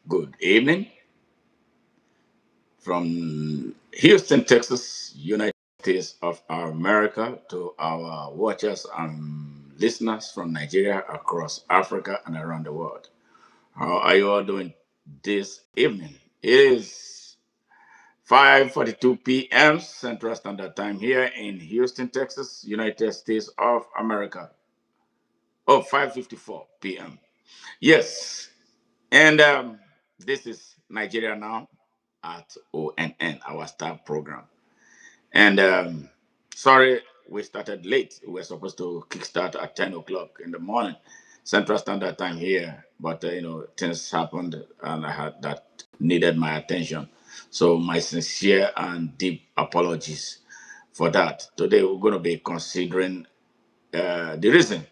Good evening from Houston, Texas, United States of America, to our watchers and listeners from Nigeria, across Africa, and around the world. How are you all doing this evening? It is 5:42 p.m. Central Standard Time here in Houston, Texas, United States of America. Oh, 5:54 p.m. Yes, and this is Nigeria Now at ONN, our staff program. And sorry, we started late. We were supposed to kickstart at 10 o'clock in the morning, Central Standard Time here. But, things happened and I had that needed my attention. So, my sincere and deep apologies for that. Today, we're going to be considering the reason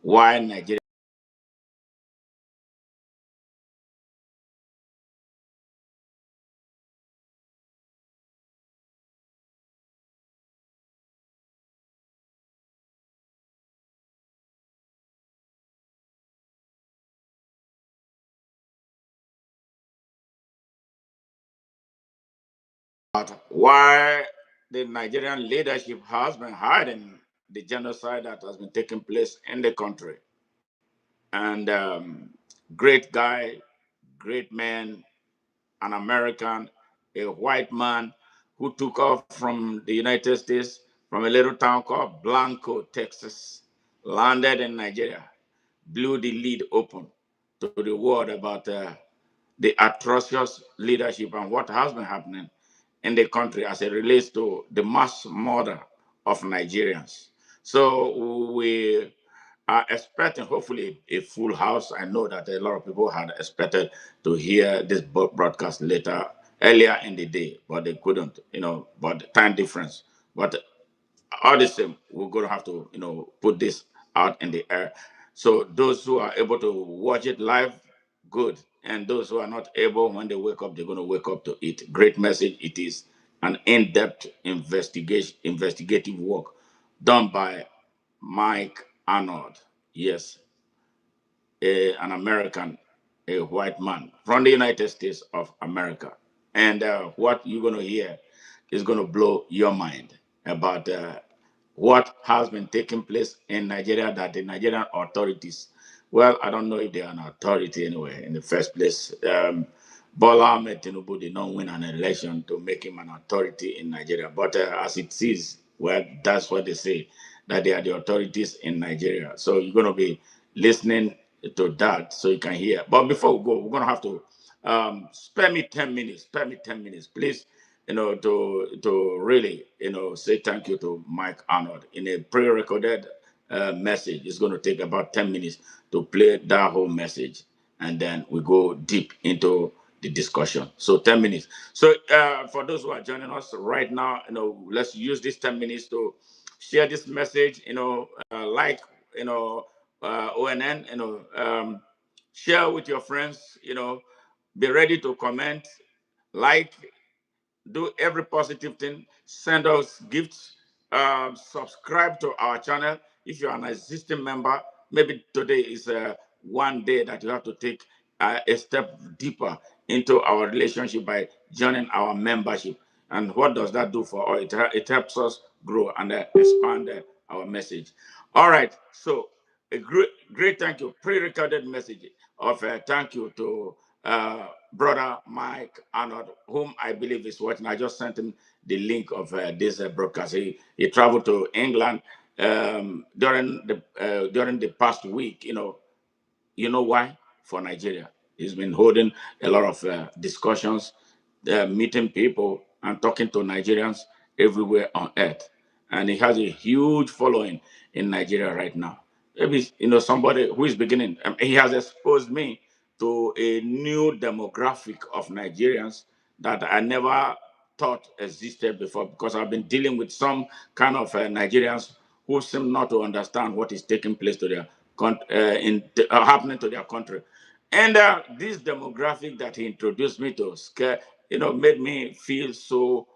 why Nigeria. Why the Nigerian leadership has been hiding the genocide that has been taking place in the country. And great guy, great man, an American, a white man who took off from the United States from a little town called Blanco, Texas, landed in Nigeria, blew the lead open to the world about the atrocious leadership and what has been happening in the country as it relates to the mass murder of Nigerians. So we are expecting, hopefully, a full house. I know that a lot of people had expected to hear this broadcast earlier in the day, but they couldn't, but the time difference. But all the same, we're going to have to, put this out in the air. So those who are able to watch it live, good. And those who are not able, when they wake up, they're going to wake up to it. Great message it is. An in-depth investigative work done by Mike Arnold. Yes, an American, a white man from the United States of America. And what you're going to hear is going to blow your mind about what has been taking place in Nigeria that the Nigerian authorities, well, I don't know if they're an authority anyway in the first place. Bola Ahmed Tinubu did not win an election to make him an authority in Nigeria. But as it is, well, that's what they say, that they are the authorities in Nigeria. So you're going to be listening to that so you can hear. But before we go, we're going to have to spare me 10 minutes. Spare me 10 minutes, please, to really, say thank you to Mike Arnold in a pre-recorded message. It's going to take about 10 minutes to play that whole message, and then we go deep into the discussion. So 10 minutes. So for those who are joining us right now, let's use these 10 minutes to share this message, like, ONN, share with your friends, be ready to comment, like, do every positive thing, send us gifts, subscribe to our channel. If you're an existing member, maybe today is one day that you have to take a step deeper into our relationship by joining our membership. And what does that do for us? It helps us grow and expand our message. All right, so a great thank you, pre-recorded message of thank you to brother Mike Arnold, whom I believe is watching. I just sent him the link of this broadcast. He traveled to England during the past week. You know why? For Nigeria. He's been holding a lot of discussions, meeting people and talking to Nigerians everywhere on earth. And he has a huge following in Nigeria right now. Maybe, somebody who is beginning, he has exposed me to a new demographic of Nigerians that I never thought existed before, because I've been dealing with some kind of Nigerians who seem not to understand what is taking place to their happening to their country. And this demographic that he introduced me to made me feel so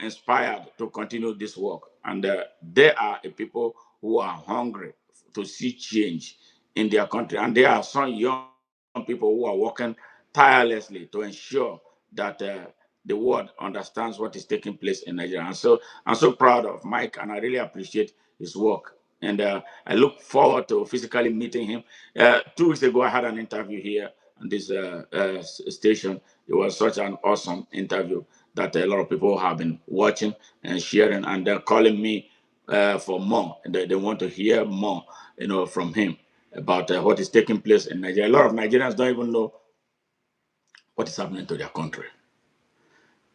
inspired to continue this work. And there are a people who are hungry to see change in their country, and there are some young people who are working tirelessly to ensure that the world understands what is taking place in Nigeria. And so I'm so proud of Mike, and I really appreciate his work. And I look forward to physically meeting him. 2 weeks ago, I had an interview here on this station. It was such an awesome interview that a lot of people have been watching and sharing, and they're calling me for more. They want to hear more, from him about what is taking place in Nigeria. A lot of Nigerians don't even know what is happening to their country.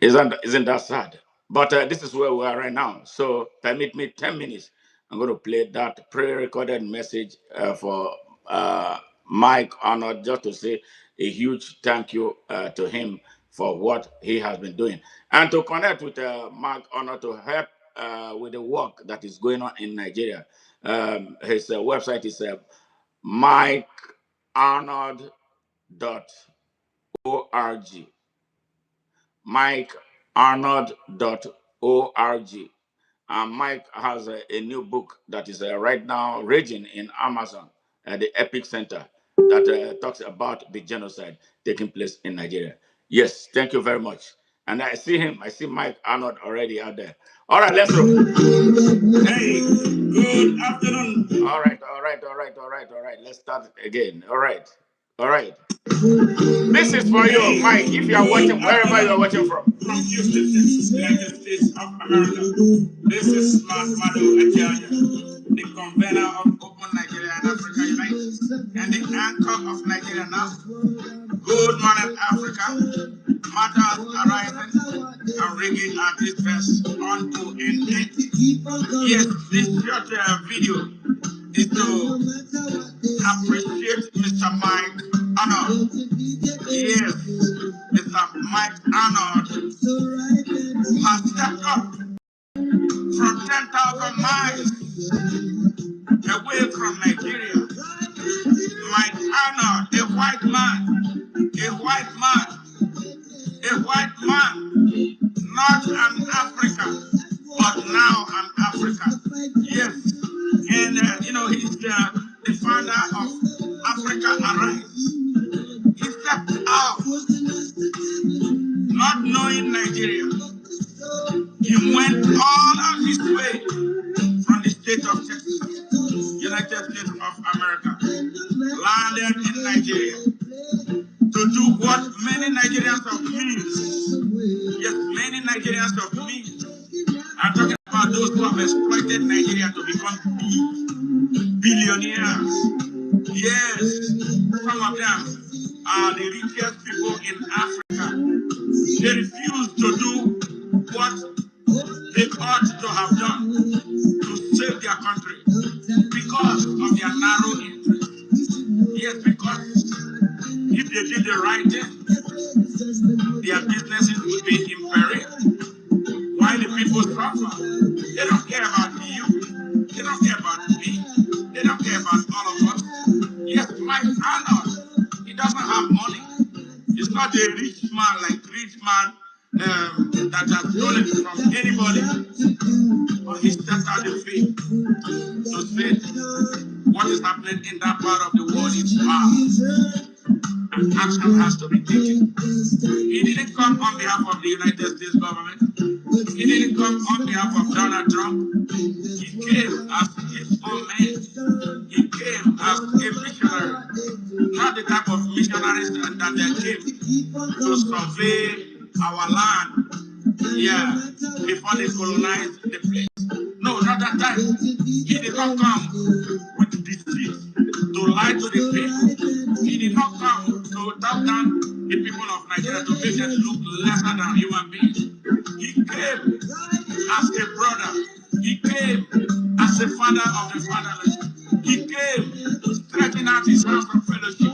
Isn't that sad? But this is where we are right now. So permit me 10 minutes. I'm going to play that pre-recorded message for Mike Arnold, just to say a huge thank you to him for what he has been doing. And to connect with Mike Arnold to help with the work that is going on in Nigeria. His website is mikearnold.org. mikearnold.org. Mike has a new book that is right now raging in Amazon at the Epic Center that talks about the genocide taking place in Nigeria. Yes, thank you very much. And I see him. I see Mike Arnold already out there. All right, let's go. Hey, good afternoon. All right. Let's start again. All right. This is for you, Mike, if you are watching, wherever you are watching from. From Houston, Texas, United States of America. This is Smart Madu Echaja, the convener of Open Nigeria and Africa Unite, and the anchor of Nigeria Now. Good morning, Africa. Matters arising and rigging at this best on to an end. Yes, this short video is to appreciate Mr. Mike Arnold. Yes, Mr. Mike Arnold has stepped up from 10,000 miles away from Nigeria. Mike Arnold, a white man, not an African, but now an African. Yes, and he's the founder of Africa Arise. He stepped out, not knowing Nigeria. He went all of his way from the state of Texas, United States of America, landed in Nigeria to do what many Nigerians of means, yes, many Nigerians of means, I'm talking about those who have exploited Nigeria to become billionaires. Yes, some of them are the richest people in Africa. They refuse to do what they ought to have done to save their country because of their narrow interest. Yes, because if they did the right thing, their businesses would be imperiled. While the people suffer, they don't care about you, they don't care about me, they don't care about all of us. Yes, Mike Arnold, he doesn't have money. He's not a rich man that has stolen from anybody. But he stepped out the field to say what is happening in that part of the world is bad. And action has to be taken. He didn't come on behalf of the United States government. He didn't come on behalf of Donald Trump. He came as his own man. He came as a missionary. Not the type of missionaries that they came to survey our land. Yeah, before they colonized the place. No, not that time. He did not come with deceit to lie to the people. He did not come to tap down the people of Nigeria to make them look lesser than human beings. He came as a brother. He came as a father of the fatherless. He came stretching out his hands of fellowship,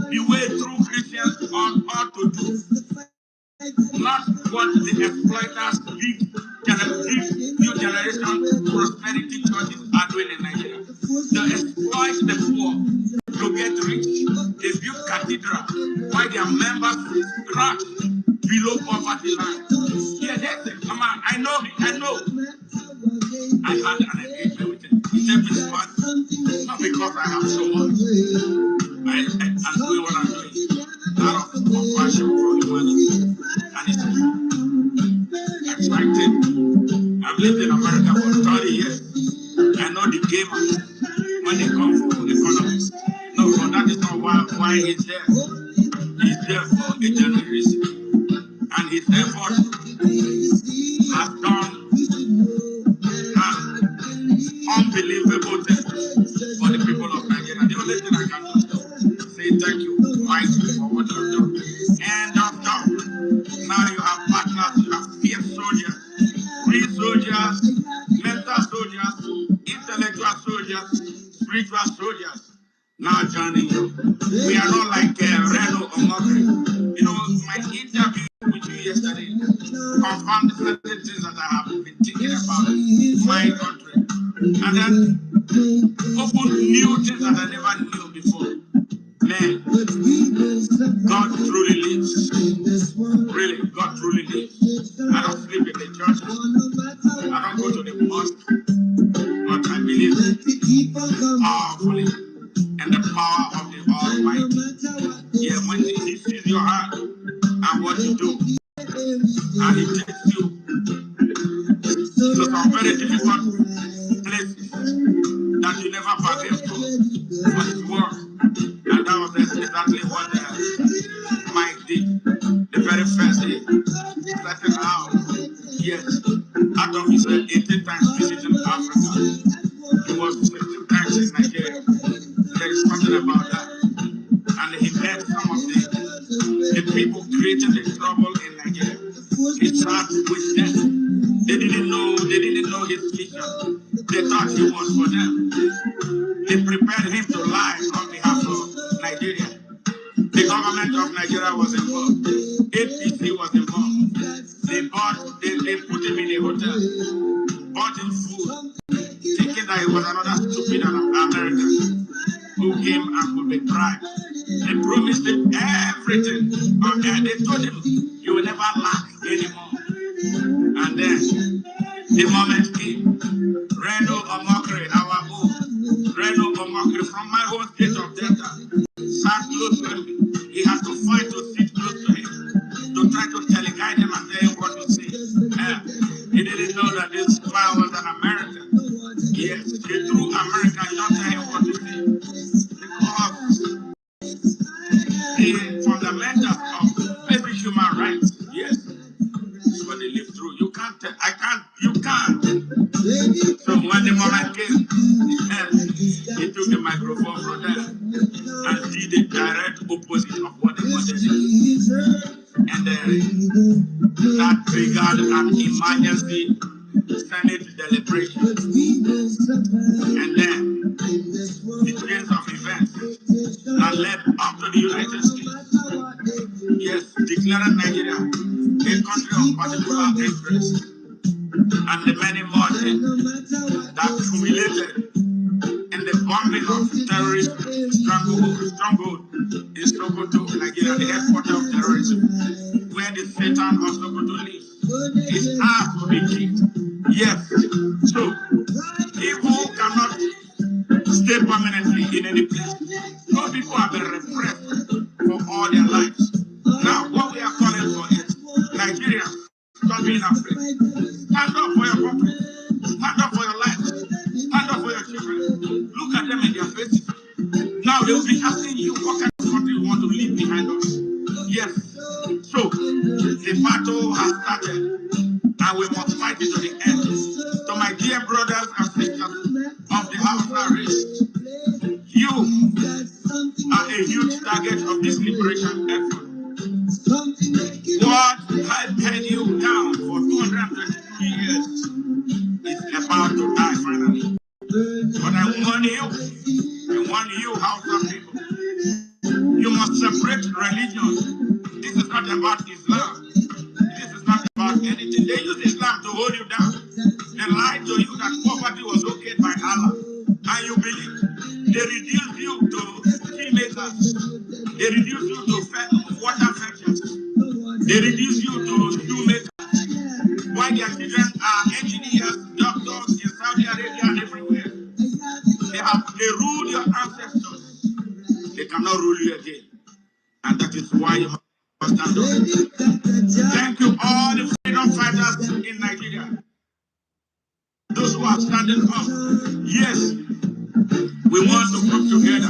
the way true Christians ought to do. Not what the exploiters, big new generation prosperity churches are doing in Nigeria. They exploit the poor to get rich. They build cathedral while their members crash below poverty line. Yeah, that's it. Come on, I know. I had an engagement with him. He said, "Mr. Man, not because I have so much. I'm doing what I'm doing out of famous when they come for economics. No, but that is not why he's there. He's there for a genuine reason. And his effort has done an unbelievable thing for the people of Nigeria. The only thing I can do is say thank you, Mike, for what you've done. And of course, now you have partners, you have fierce soldiers, real soldiers, mental soldiers, intellectual soldiers, spiritual soldiers. Now joining you. We are not like Reno or Mokri. You know, my interview with you yesterday confirmed certain things that I have been thinking about my country. And then opened new things that I never knew before. Man, God truly lives. Really, God truly lives. I don't sleep in the churches. I don't go to the mosque. But I believe powerfully in the power of the Almighty. Yeah, when He sees your heart and what you do, and He takes you to some very difficult places that you never bargained for His work. And that was exactly what Mike did the very first day. Started out, yes, out of his 18 times visiting Africa. He was 15 times in Nigeria. There is something about that. And he met some of the people creating the trouble in Nigeria. He sat with them. They didn't know his vision. They thought he was for them. They prepared him to lie on behalf of Nigeria. The government of Nigeria was involved. APC was involved. They put him in a hotel, bought him food, thinking that he was another stupid American who came and could be bribed. They promised him everything. But they told him, you will never lack anymore. And then the moment came. Reno Omokri, our own. Reno Omokri from my home state of Delta sat close to him. He had to fight to sit close to him, to try to teleguide him and tell him what to say. He didn't know that this man was an American. Yes, a true American. You don't tell him what to say. Because the fundamentals of basic human rights, yes, is what they live through. You can't tell, I can't, you can't. So when the moment came, he took the microphone from them and did the direct opposite of what they wanted to do. And that triggered an emergency Senate deliberation. And then the chains of events that led up to the United States. Yes, declaring Nigeria a country of particular interest. And the many more things that accumulated in the bombing of terrorist stronghold in Sokoto, Nigeria, the headquarters of terrorism, where the Satan of Sokoto lives. His ass will be kicked. Yes. So, evil cannot stay permanently in any place. Those people have been repressed for all their lives. Now, what we are calling for is Nigerians, stop being afraid. Stand up for your country. Stand up for your life. Stand up for your children. Look at them in their faces. Now they will be asking you what kind of country you want to leave behind us. Yes. So the battle has started and we must fight it to the end. So my dear brothers and sisters of the Hausa race, you are a huge target of this liberation effort. What had held you down for 222 years is about to die finally. But I warn you, Hausa people, you must separate religions. This is not about Islam. This is not about anything. They use Islam to hold you down. They lied to you that poverty was okayed by Allah. And you believe. They reduce you to tea makers. They reduce you to water fetchers. They reduce you to shoemakers. Why their children are engineers, doctors in Saudi Arabia and everywhere. They ruled your ancestors. They cannot rule you again. And that is why you must stand up. Thank you all the freedom fighters in Nigeria. Those who are standing up. Yes, We want to come together.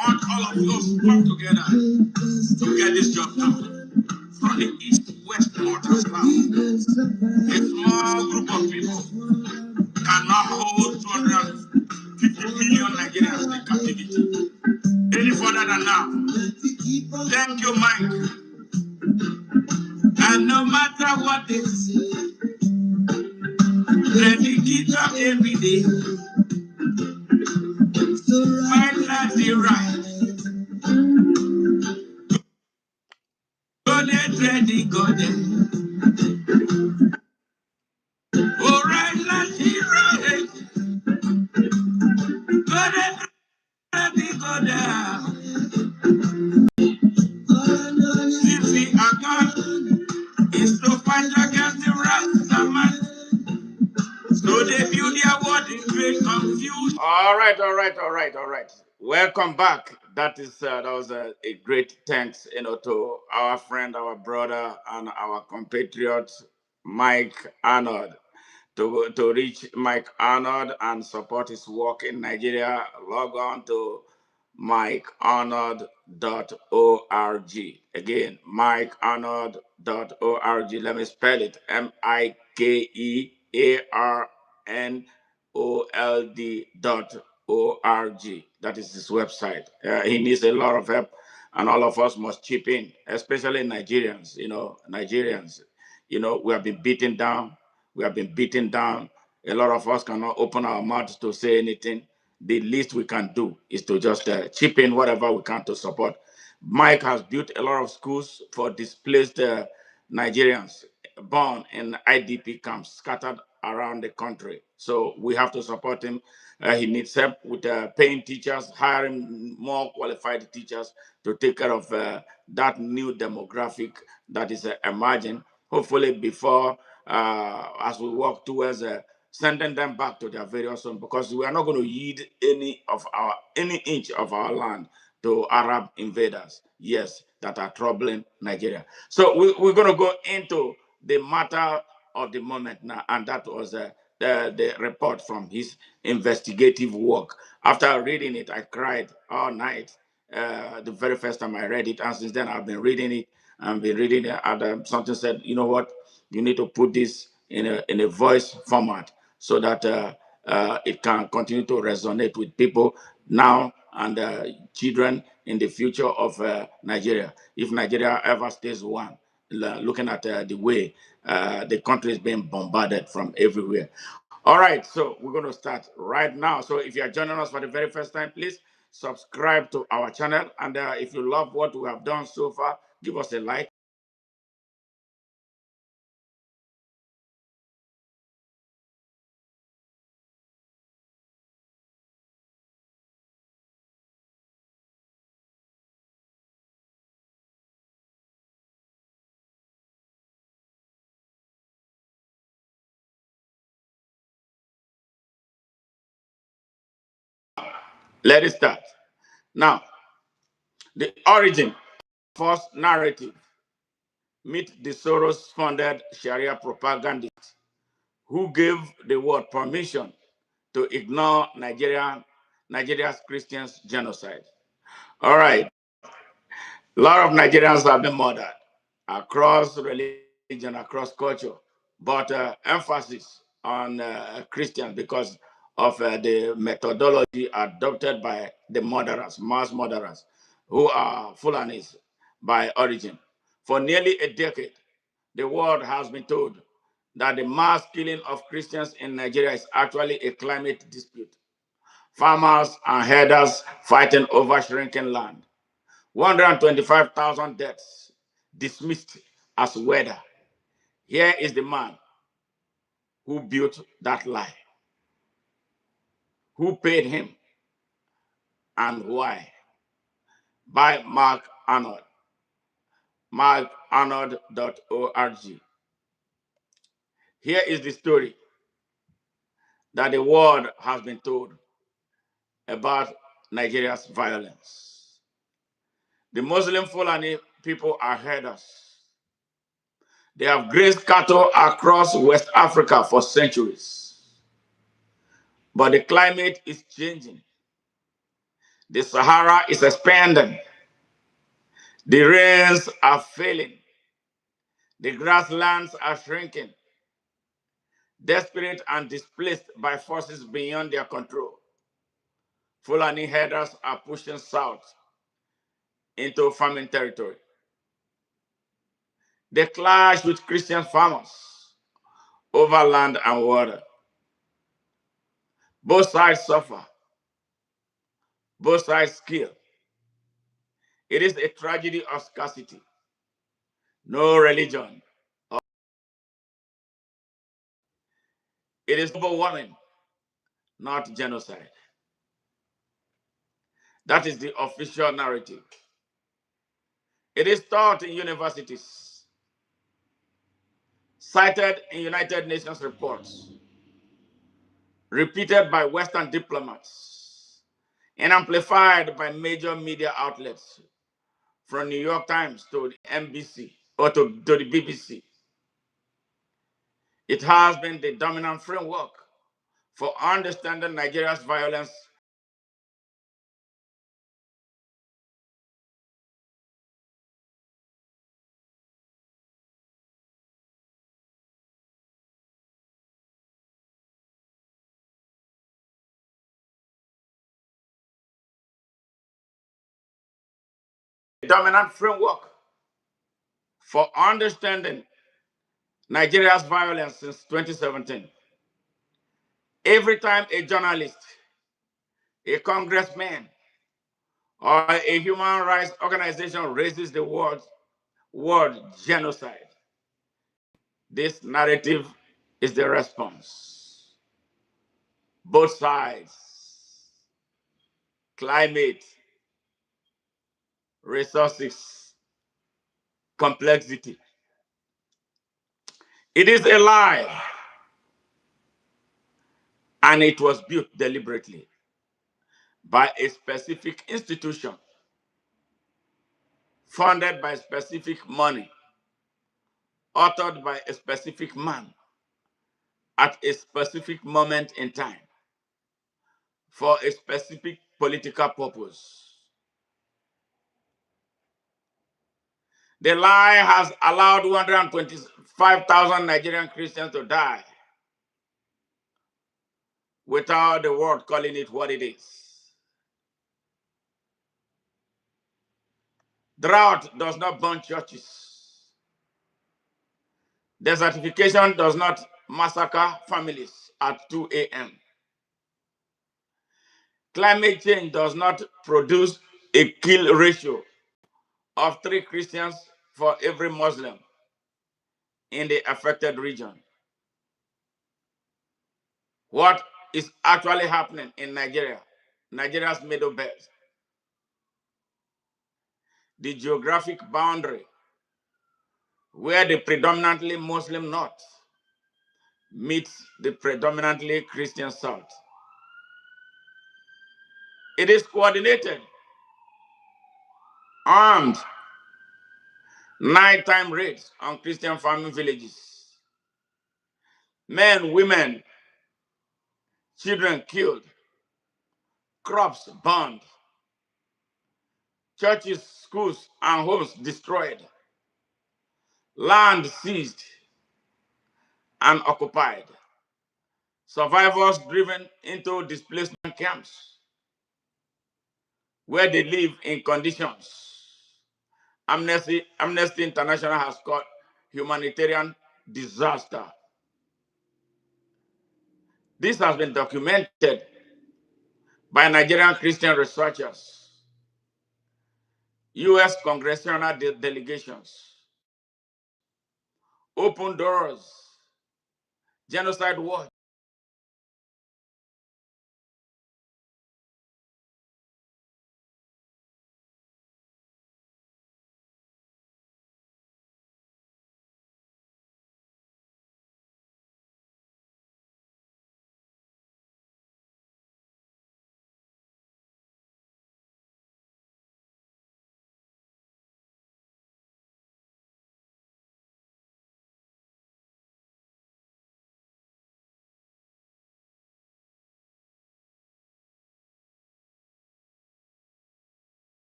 Want all of us come together to get this job done. From the east, west, north, and south. A small group of people cannot hold 250 million Nigerians in captivity. Any further than now. Thank you, Mike. And no matter what they say, let me get up every day. Fight like the right. Go there, ready, go there. All right, like the right. Go there, ready, go there. Sissy, I got is to fight against the right man. So they build their word in great confusion. All right. Welcome back. That was a great thanks, to our friend, our brother, and our compatriot, Mike Arnold. To reach Mike Arnold and support his work in Nigeria, log on to mikearnold.org. Again, mikearnold.org. Let me spell it: mikearnold.org. That is his website. He needs a lot of help, and all of us must chip in, especially Nigerians. We have been beaten down. We have been beaten down. A lot of us cannot open our mouths to say anything. The least we can do is to just chip in whatever we can to support. Mike has built a lot of schools for displaced Nigerians born in IDP camps scattered around the country. So we have to support him. He needs help with paying teachers, hiring more qualified teachers to take care of that new demographic that is emerging. Hopefully, before as we work towards sending them back to their various homes, because we are not going to yield any inch of our land to Arab invaders, yes, that are troubling Nigeria. So we're going to go into the matter of the moment now, and that was the report from his investigative work. After reading it, I cried all night. The very first time I read it, and since then I've been reading it and been reading it. And something said, you know what, you need to put this in a voice format so that it can continue to resonate with people now and children in the future of Nigeria. If Nigeria ever stays one, looking at the way the country is being bombarded from everywhere. All right, so we're going to start right now. So if you are joining us for the very first time, please subscribe to our channel. And if you love what we have done so far, give us a like. Let it start. Now, the origin, first narrative, meet the Soros-funded Sharia propagandist who gave the world permission to ignore Nigeria's Christians genocide. All right, a lot of Nigerians have been murdered across religion, across culture, but emphasis on Christians because of the methodology adopted by the murderers, mass murderers, who are Fulanis by origin. For nearly a decade, the world has been told that the mass killing of Christians in Nigeria is actually a climate dispute. Farmers and herders fighting over shrinking land. 125,000 deaths dismissed as weather. Here is the man who built that lie, who paid him, and why. By Mark Arnold, markarnold.org. Here is the story that the world has been told about Nigeria's violence. The Muslim Fulani people are herders. They have grazed cattle across West Africa for centuries. But the climate is changing. The Sahara is expanding. The rains are failing. The grasslands are shrinking. Desperate and displaced by forces beyond their control, Fulani herders are pushing south into farming territory. They clash with Christian farmers over land and water. Both sides suffer. Both sides kill. It is a tragedy of scarcity. No religion. It is global warming, not genocide. That is the official narrative. It is taught in universities, cited in United Nations reports, repeated by Western diplomats, and amplified by major media outlets from New York Times to the NBC or to the BBC. It has been the dominant framework for understanding Nigeria's violence. Dominant framework for understanding Nigeria's violence since 2017. Every time a journalist, a congressman, or a human rights organization raises the word genocide, this narrative is the response. Both sides, climate, resources, complexity. It is a lie, and it was built deliberately by a specific institution, funded by specific money, authored by a specific man at a specific moment in time for a specific political purpose. The lie has allowed 125,000 Nigerian Christians to die without the world calling it what it is. Drought does not burn churches. Desertification does not massacre families at 2 a.m. Climate change does not produce a kill ratio of 3 Christians for every Muslim in the affected region. What is actually happening in Nigeria, Nigeria's Middle Belt, the geographic boundary where the predominantly Muslim North meets the predominantly Christian South. It is coordinated, armed, nighttime raids on Christian farming villages. Men, women, children killed, crops burned, churches, schools, and homes destroyed, land seized and occupied, survivors driven into displacement camps where they live in conditions Amnesty International has called humanitarian disaster. This has been documented by Nigerian Christian researchers, US congressional delegations, Open Doors, Genocide Watch.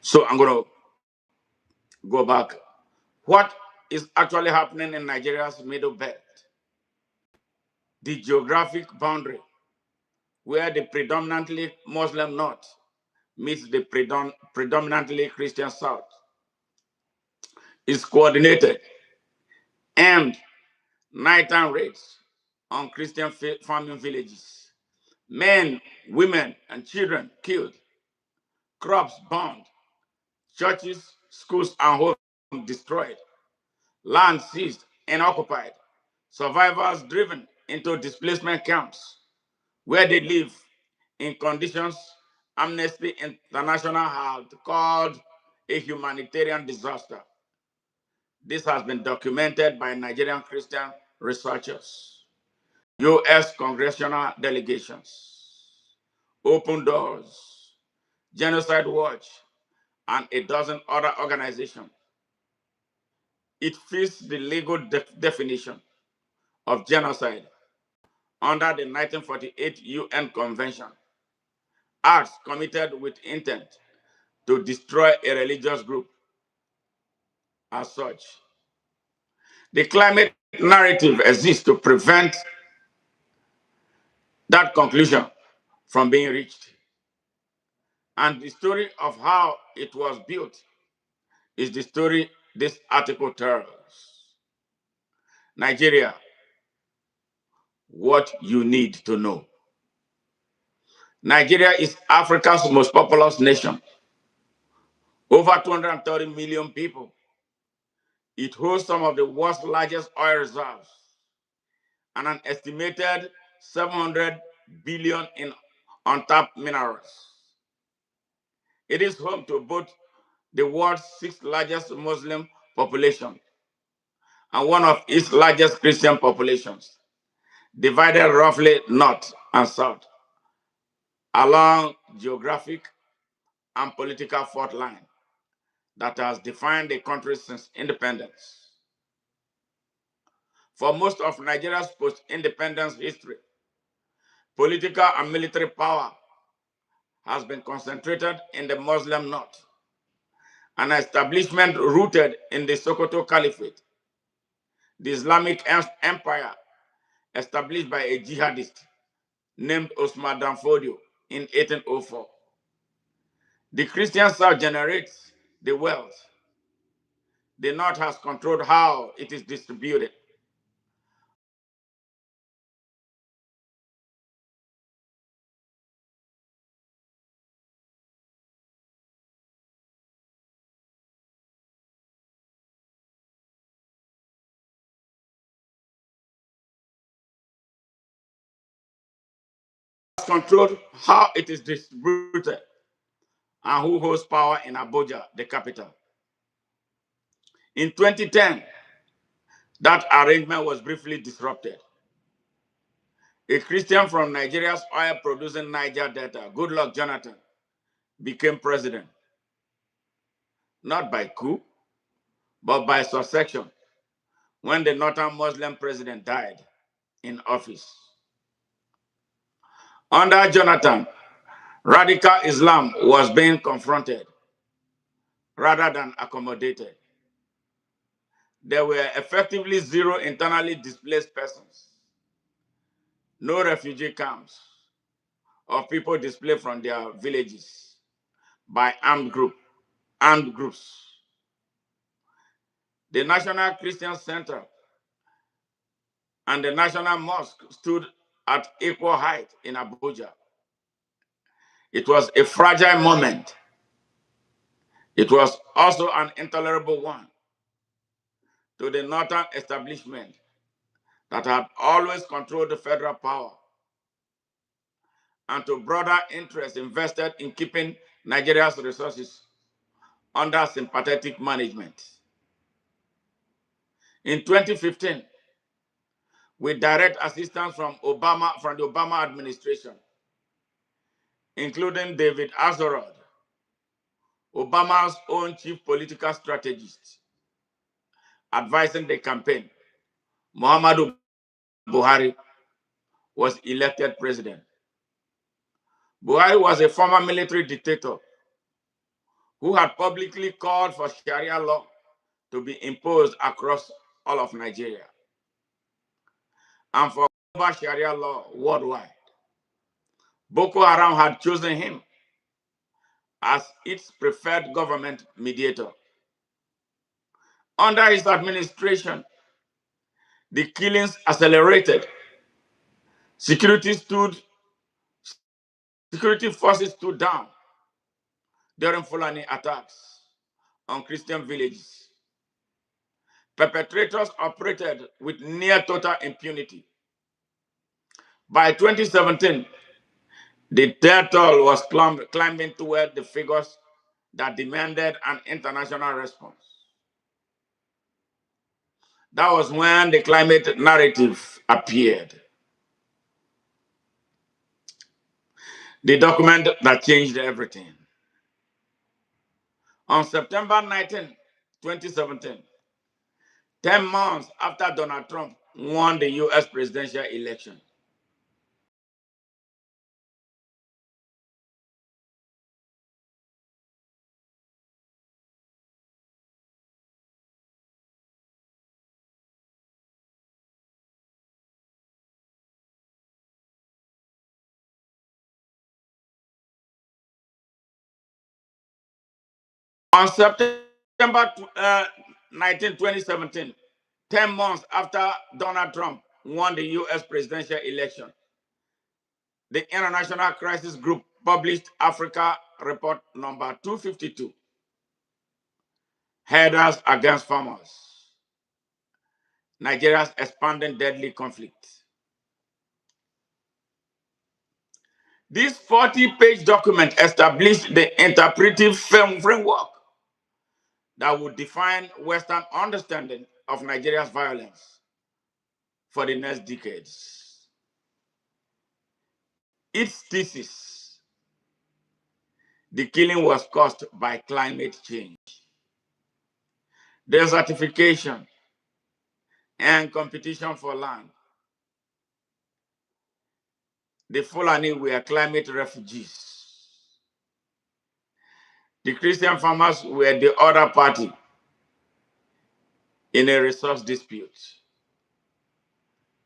So I'm going to go back. What is actually happening in Nigeria's middle belt? The geographic boundary where the predominantly Muslim north meets the predominantly Christian south is coordinated, and nighttime raids on Christian farming villages. Men, women, and children killed, crops burned, churches, schools, and homes destroyed, land seized and occupied, survivors driven into displacement camps where they live in conditions Amnesty International had called a humanitarian disaster. This has been documented by Nigerian Christian researchers, U.S. congressional delegations, Open Doors, Genocide Watch, and a dozen other organizations. It fits the legal definition of genocide under the 1948 UN Convention, acts committed with intent to destroy a religious group as such. The climate narrative exists to prevent that conclusion from being reached. And the story of how it was built is the story this article tells. Nigeria, what you need to know. Nigeria is Africa's most populous nation, over 230 million people. It hosts some of the world's largest oil reserves and an estimated 700 billion in untapped minerals. It is home to both the world's sixth largest Muslim population and one of its largest Christian populations, divided roughly north and south along geographic and political fault line that has defined the country since independence. For most of Nigeria's post-independence history, political and military power has been concentrated in the Muslim north, an establishment rooted in the Sokoto Caliphate, the Islamic Empire established by a jihadist named Osman Danfodio in 1804. The Christian South generates the wealth. The North has controlled how it is distributed. Controlled how it is distributed and who holds power in Abuja, the capital. In 2010, that arrangement was briefly disrupted. A Christian from Nigeria's oil-producing Niger Delta, Goodluck Jonathan, became president, not by coup, but by succession, when the northern Muslim president died in office. Under Jonathan, radical Islam was being confronted rather than accommodated. There were effectively zero internally displaced persons, no refugee camps, or people displaced from their villages by armed groups. The National Christian Center and the National Mosque stood at equal height in Abuja. It was a fragile moment. It was also an intolerable one to the northern establishment that had always controlled the federal power and to broader interests invested in keeping Nigeria's resources under sympathetic management. In 2015, with direct assistance from the Obama administration, including David Axelrod, Obama's own chief political strategist, advising the campaign, Muhammadu Buhari was elected president. Buhari was a former military dictator who had publicly called for Sharia law to be imposed across all of Nigeria and for global Sharia law worldwide. Boko Haram had chosen him as its preferred government mediator. Under his administration, the killings accelerated. Security stood Security forces stood down during Fulani attacks on Christian villages. Perpetrators operated with near total impunity. By 2017, the death toll was climbing toward the figures that demanded an international response. That was when the climate narrative appeared, the document that changed everything. On September 19, 2017, 10 months after Donald Trump won the US presidential election, on September 19, 2017, 10 months after Donald Trump won the US presidential election, the International Crisis Group published Africa Report number 252, Herders Against Farmers, Nigeria's Expanding Deadly Conflict. This 40-page document established the interpretive framework that would define Western understanding of Nigeria's violence for the next decades. Its thesis: the killing was caused by climate change, desertification, and competition for land. The Fulani were climate refugees. The Christian farmers were the other party in a resource dispute.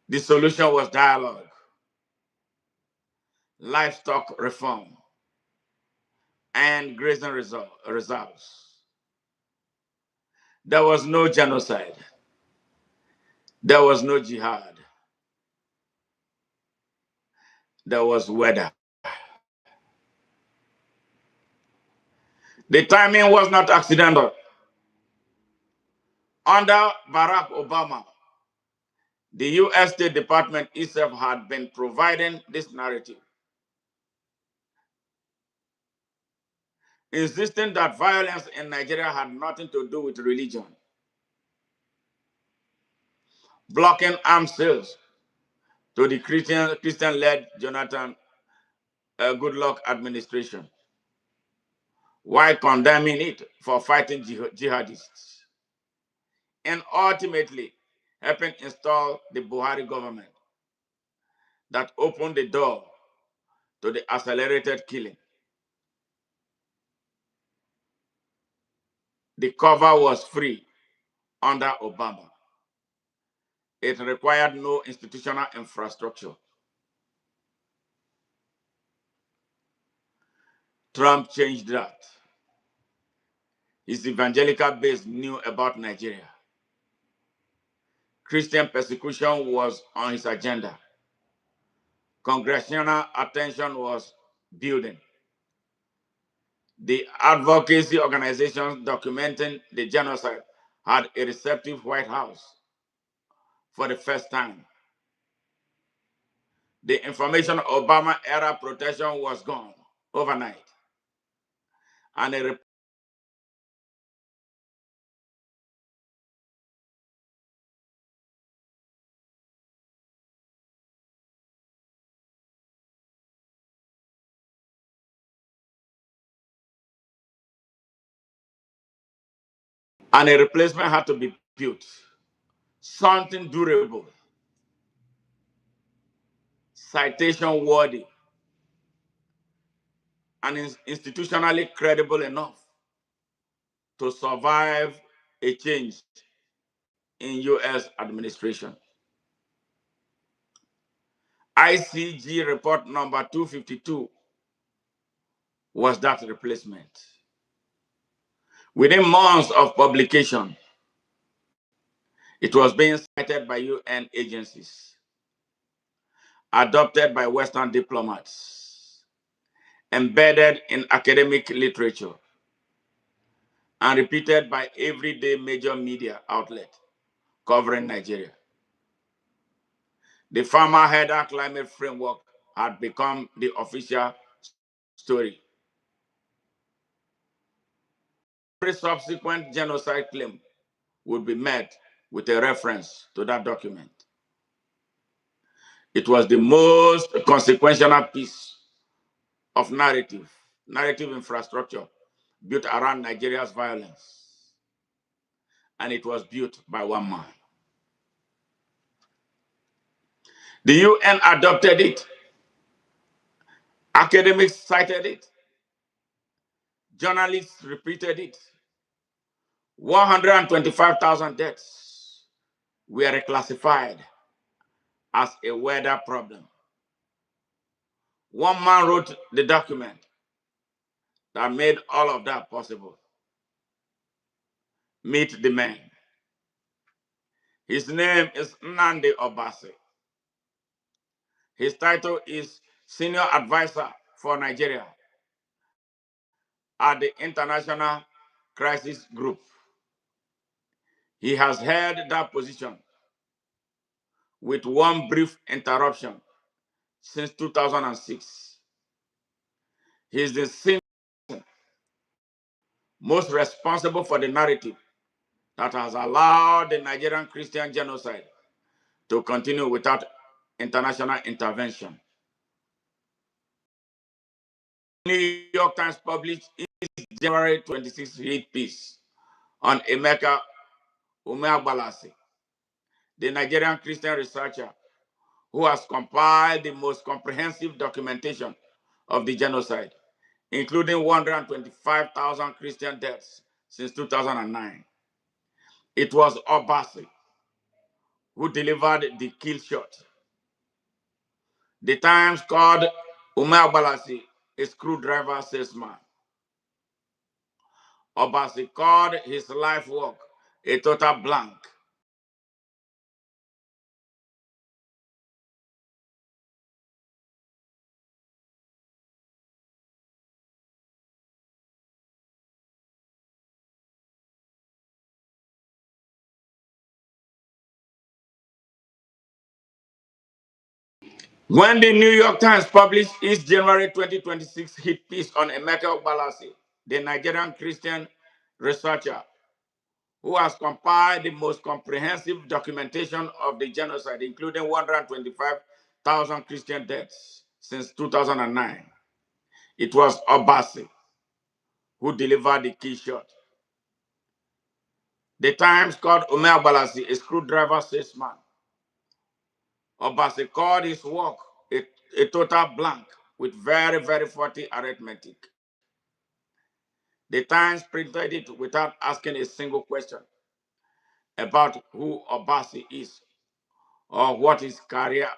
The solution was dialogue, livestock reform, and grazing reserves. There was no genocide. There was no jihad. There was weather. The timing was not accidental. Under Barack Obama, the US State Department itself had been providing this narrative, insisting that violence in Nigeria had nothing to do with religion, blocking arms sales to the Christian-led Jonathan Goodluck administration, while condemning it for fighting jihadists, and ultimately helping install the Buhari government that opened the door to the accelerated killing. The cover was free under Obama. It required no institutional infrastructure. Trump changed that. His evangelical base knew about Nigeria. Christian persecution was on his agenda. Congressional attention was building. The advocacy organizations documenting the genocide had a receptive White House for the first time. The information Obama era protection was gone overnight, and a replacement had to be built. Something durable, citation worthy, and institutionally credible enough to survive a change in U.S. administration. ICG report number 252 was that replacement. Within months of publication, it was being cited by UN agencies, adopted by Western diplomats, embedded in academic literature, and repeated by everyday major media outlet covering Nigeria. The Farmer Header Climate Framework had become the official story. Every subsequent genocide claim would be met with a reference to that document. It was the most consequential piece of narrative infrastructure built around Nigeria's violence. And it was built by one man. The UN adopted it. Academics cited it. Journalists repeated it. 125,000 deaths were reclassified as a weather problem. One man wrote the document that made all of that possible. Meet the man. His name is Nnamdi Obasi. His title is Senior Advisor for Nigeria at the International Crisis Group. He has held that position with one brief interruption since 2006. He is the senior most responsible for the narrative that has allowed the Nigerian Christian genocide to continue without international intervention. New York Times published its January 26 hit piece on Emeka Umeagbalasi, the Nigerian Christian researcher who has compiled the most comprehensive documentation of the genocide, including 125,000 Christian deaths since 2009. It was Obasi who delivered the kill shot. The Times called Umeagbalasi a screwdriver salesman. Obasi called his life work a total blank. When the New York Times published its January 2026 hit piece on Emeka Ubalasi, the Nigerian Christian researcher who has compiled the most comprehensive documentation of the genocide, including 125,000 Christian deaths since 2009, it was Obasi who delivered the key shot. The Times called Ume Balasi a screwdriver salesman. Obasi called his work a total blank with very, very faulty arithmetic. The Times printed it without asking a single question about who Obasi is or what his career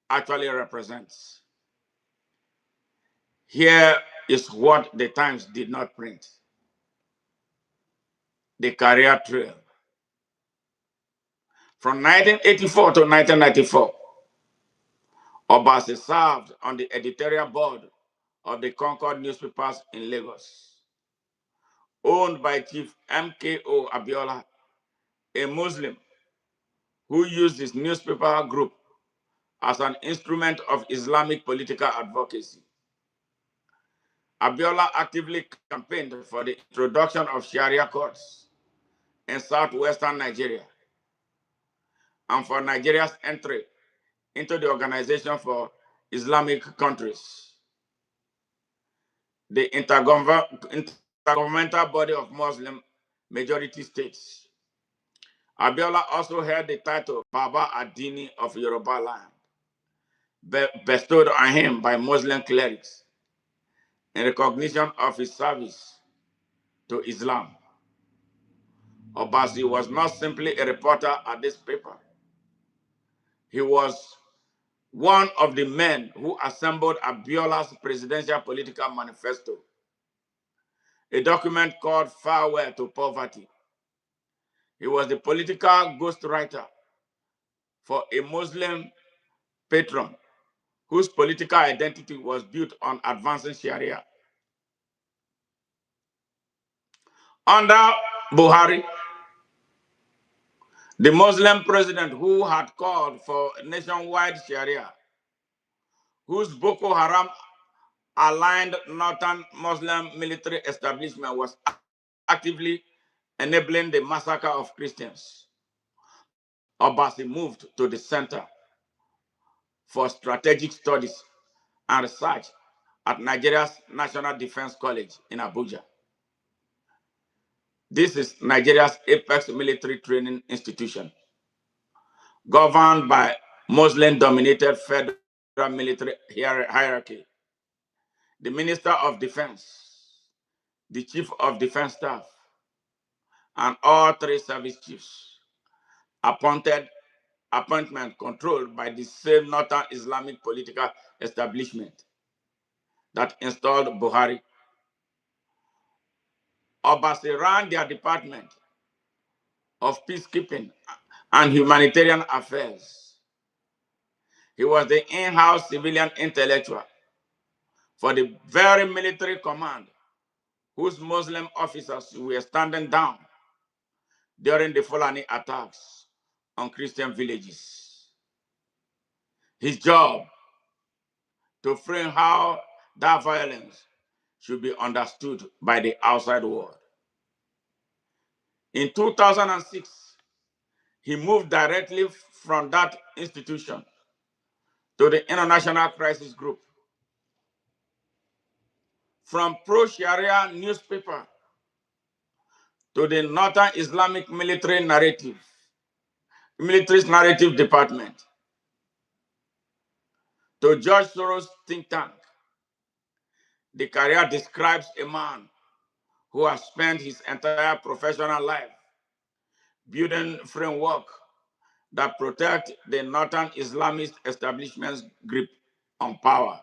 actually represents. Here is what the Times did not print: the career trail. From 1984 to 1994, Obasi served on the editorial board of the Concord newspapers in Lagos, owned by Chief MKO Abiola, a Muslim who used his newspaper group as an instrument of Islamic political advocacy. Abiola actively campaigned for the introduction of Sharia courts in southwestern Nigeria and for Nigeria's entry into the Organization for Islamic Countries, the intergovernmental body of Muslim majority states. Abiola also held the title Baba Adini of Yoruba land, bestowed on him by Muslim clerics in recognition of his service to Islam. Obasi was not simply a reporter at this paper. He was one of the men who assembled Abiola's presidential political manifesto, a document called Farewell to Poverty. He was the political ghostwriter for a Muslim patron whose political identity was built on advancing Sharia. Under Buhari, the Muslim president who had called for nationwide Sharia, whose Boko Haram aligned northern Muslim military establishment was actively enabling the massacre of Christians, Obasi moved to the Center for Strategic Studies and Research at Nigeria's National Defense College in Abuja. This is Nigeria's apex military training institution, governed by Muslim-dominated federal military hierarchy. The Minister of Defense, the Chief of Defense Staff, and all three service chiefs appointment controlled by the same Northern Islamic political establishment that installed Buhari. Obasi ran their department of peacekeeping and humanitarian affairs. He was the in-house civilian intellectual for the very military command whose Muslim officers were standing down during the Fulani attacks on Christian villages. His job to frame how that violence should be understood by the outside world. In 2006, he moved directly from that institution to the International Crisis Group. From pro-Sharia newspaper to the Northern Islamic military's narrative department, to George Soros' think tank. The career describes a man who has spent his entire professional life building framework that protect the Northern Islamist establishment's grip on power,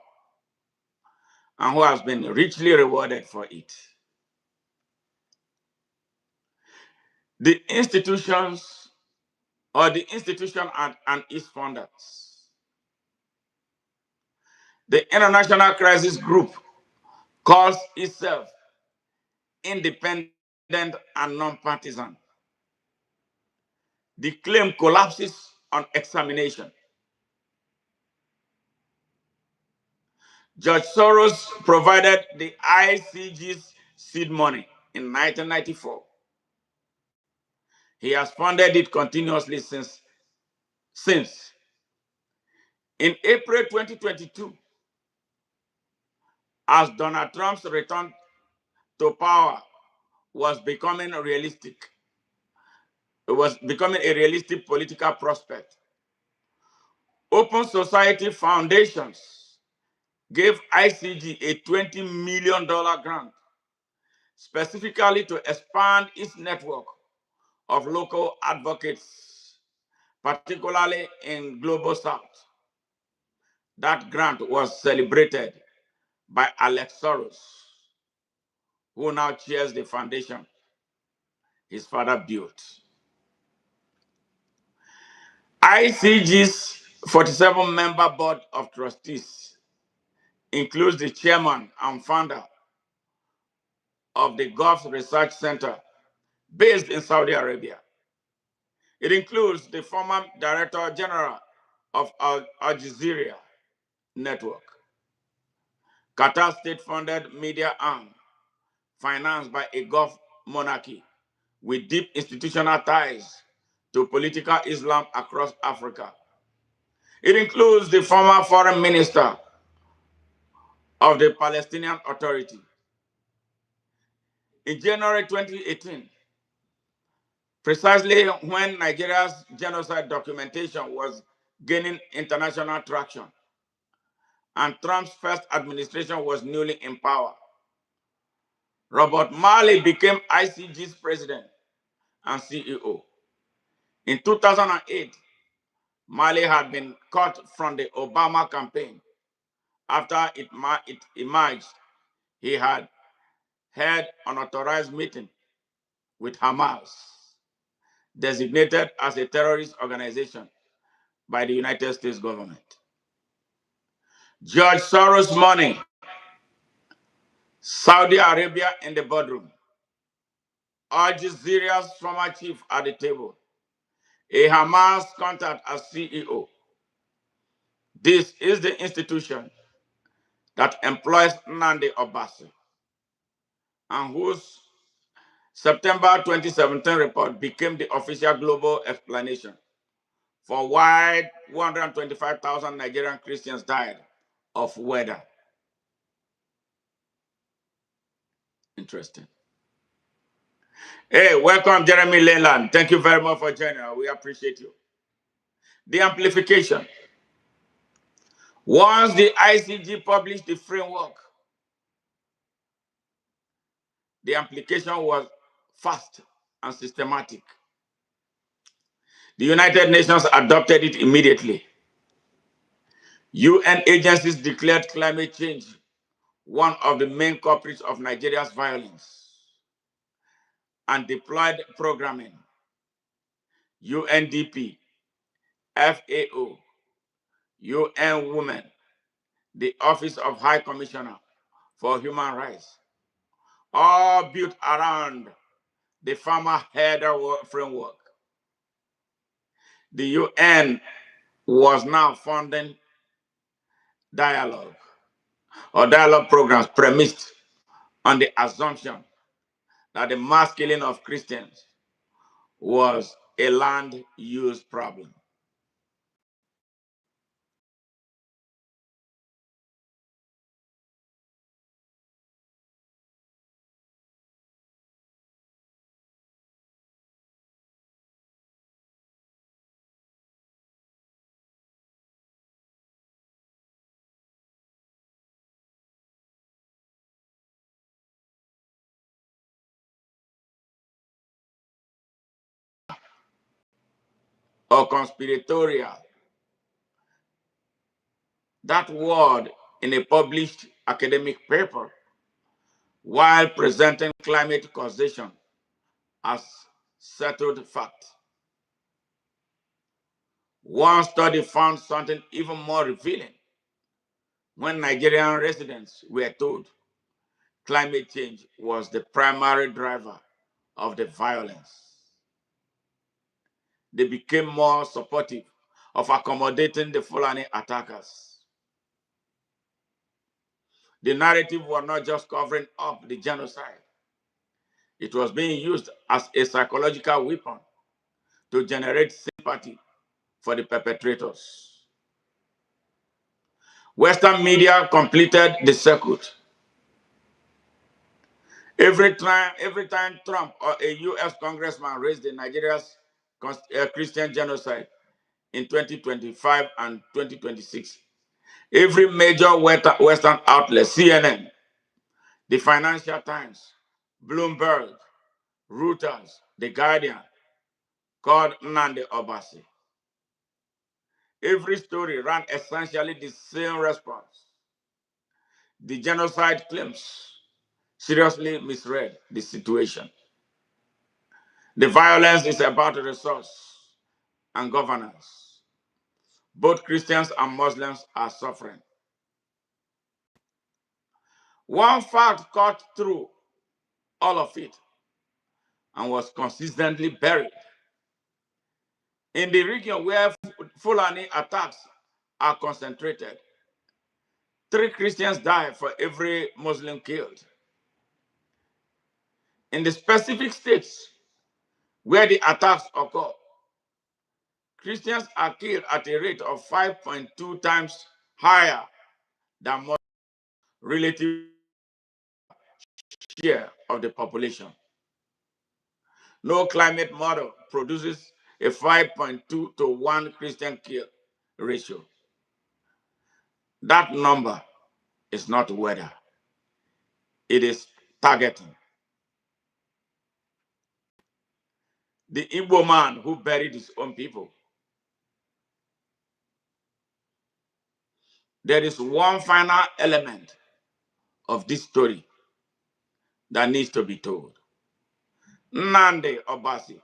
and who has been richly rewarded for it. The institutions or the institution and its founders. The International Crisis Group calls itself independent and non-partisan. The claim collapses on examination. George Soros provided the ICG's seed money in 1994. He has funded it continuously since. In April 2022, as Donald Trump's return to power was becoming realistic, it was becoming a realistic political prospect. Open Society Foundations gave ICG a $20 million grant specifically to expand its network of local advocates, particularly in Global South. That grant was celebrated by Alex Soros, who now chairs the foundation his father built. ICG's 47-member board of trustees includes the chairman and founder of the Gulf Research Center based in Saudi Arabia. It includes the former Director General of Al Jazeera Network, Qatar state-funded media arm, financed by a Gulf monarchy with deep institutional ties to political Islam across Africa. It includes the former foreign minister of the Palestinian Authority. In January 2018, precisely when Nigeria's genocide documentation was gaining international traction and Trump's first administration was newly in power, Robert Malley became ICG's president and CEO. In 2008, Mali had been cut from the Obama campaign. After it emerged, he had held an unauthorized meeting with Hamas, designated as a terrorist organization by the United States government. George Soros' money, Saudi Arabia in the boardroom, Al Jazeera's former chief at the table, a Hamas contact as CEO. This is the institution that employs Nnamdi Obasi, and whose September 2017 report became the official global explanation for why 125,000 Nigerian Christians died of weather. Interesting. Hey, welcome, Jeremy Leyland. Thank you very much for joining us. We appreciate you. The amplification. Once the ICG published the framework, the application was fast and systematic. The United Nations adopted it immediately. UN agencies declared climate change one of the main culprits of Nigeria's violence and deployed programming. UNDP, FAO, UN Women, the Office of High Commissioner for Human Rights, all built around the farmer header framework. The UN was now funding dialogue programs premised on the assumption that the mass killing of Christians was a land use problem. Or conspiratorial. That word in a published academic paper, while presenting climate causation as settled fact. One study found something even more revealing when Nigerian residents were told climate change was the primary driver of the violence. They became more supportive of accommodating the Fulani attackers. The narrative was not just covering up the genocide, it was being used as a psychological weapon to generate sympathy for the perpetrators. Western media completed the circuit. Every time Trump or a US congressman raised the Nigeria's Christian genocide in 2025 and 2026, every major Western outlet, CNN, the Financial Times, Bloomberg, Reuters, The Guardian, called Nnamdi Obasi. Every story ran essentially the same response. The genocide claims seriously misread the situation. The violence is about resource and governance. Both Christians and Muslims are suffering. One fact cut through all of it and was consistently buried. In the region where Fulani attacks are concentrated, 3 Christians die for every Muslim killed. In the specific states where the attacks occur, Christians are killed at a rate of 5.2 times higher than Muslims relative share of the population. No climate model produces a 5.2 to 1 Christian kill ratio. That number is not weather, it is targeting. the Igbo man who buried his own people. There is one final element of this story that needs to be told. Nnamdi Obasi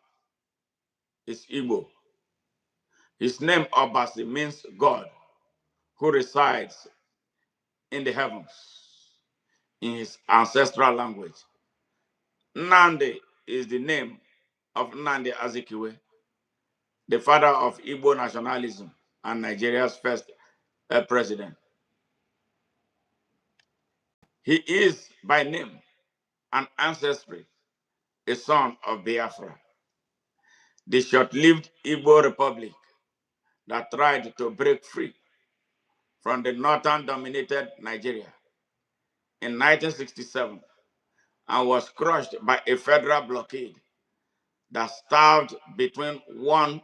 is Igbo. His name Obasi means God who resides in the heavens in his ancestral language. Nnamdi is the name of Nnamdi Azikiwe, the father of Igbo nationalism and Nigeria's first president. He is by name and ancestry a son of Biafra, the short-lived Igbo republic that tried to break free from the northern-dominated Nigeria in 1967 and was crushed by a federal blockade that starved between 1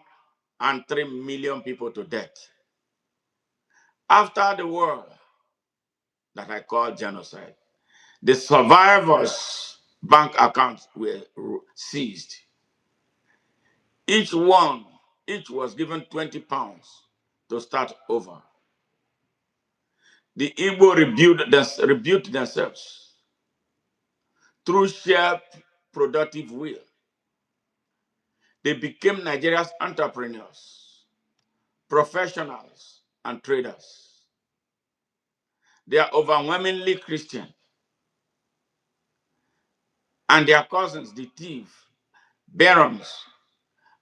and 3 million people to death. After the war that I call genocide, the survivors' bank accounts were seized. Each was given 20 pounds to start over. The Igbo rebuilt themselves through sheer productive will. They became Nigeria's entrepreneurs, professionals, and traders. They are overwhelmingly Christian, and their cousins, the Tiv, Barons,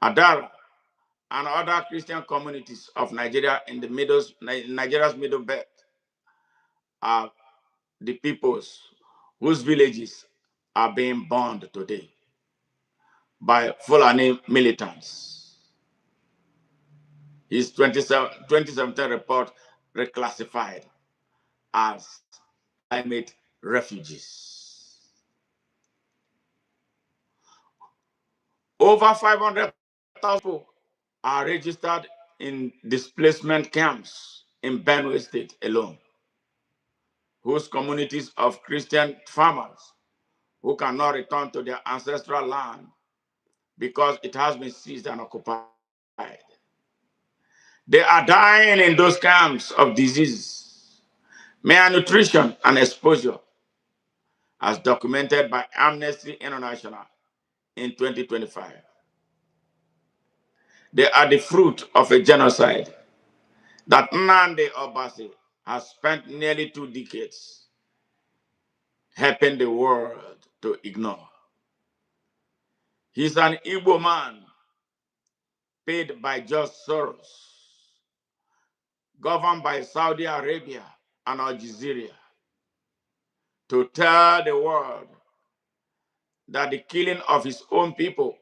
Adara, and other Christian communities of Nigeria in Nigeria's middle belt are the peoples whose villages are being burned today by Fulani militants. His 2017 report reclassified as climate refugees. Over 500,000 people are registered in displacement camps in Benue State alone, whose communities of Christian farmers who cannot return to their ancestral land because it has been seized and occupied. They are dying in those camps of disease, malnutrition, and exposure, as documented by Amnesty International in 2025. They are the fruit of a genocide that Nnamdi Obasi has spent nearly 2 decades helping the world to ignore. He's an Igbo man paid by George Soros, governed by Saudi Arabia and Al Jazeera, to tell the world that the killing of his own people,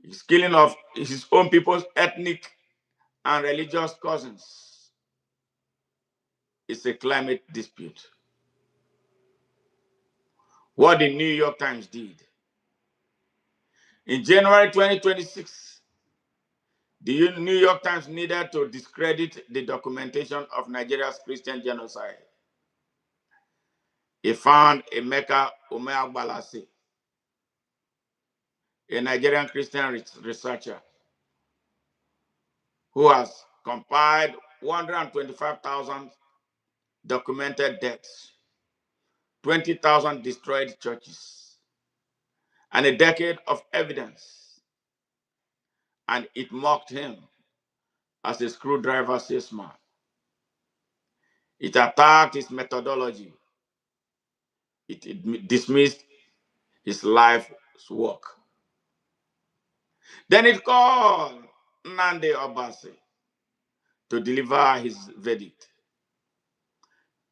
his killing of his own people's ethnic and religious cousins, is a climate dispute. What the New York Times did. In January 2026, the New York Times needed to discredit the documentation of Nigeria's Christian genocide. It found Emeka Umeagbalase, a Nigerian Christian researcher, who has compiled 125,000 documented deaths, 20,000 destroyed churches, and a decade of evidence. And it mocked him as a screwdriver salesman. It attacked his methodology. It dismissed his life's work. Then it called Nnamdi Obasi to deliver his verdict.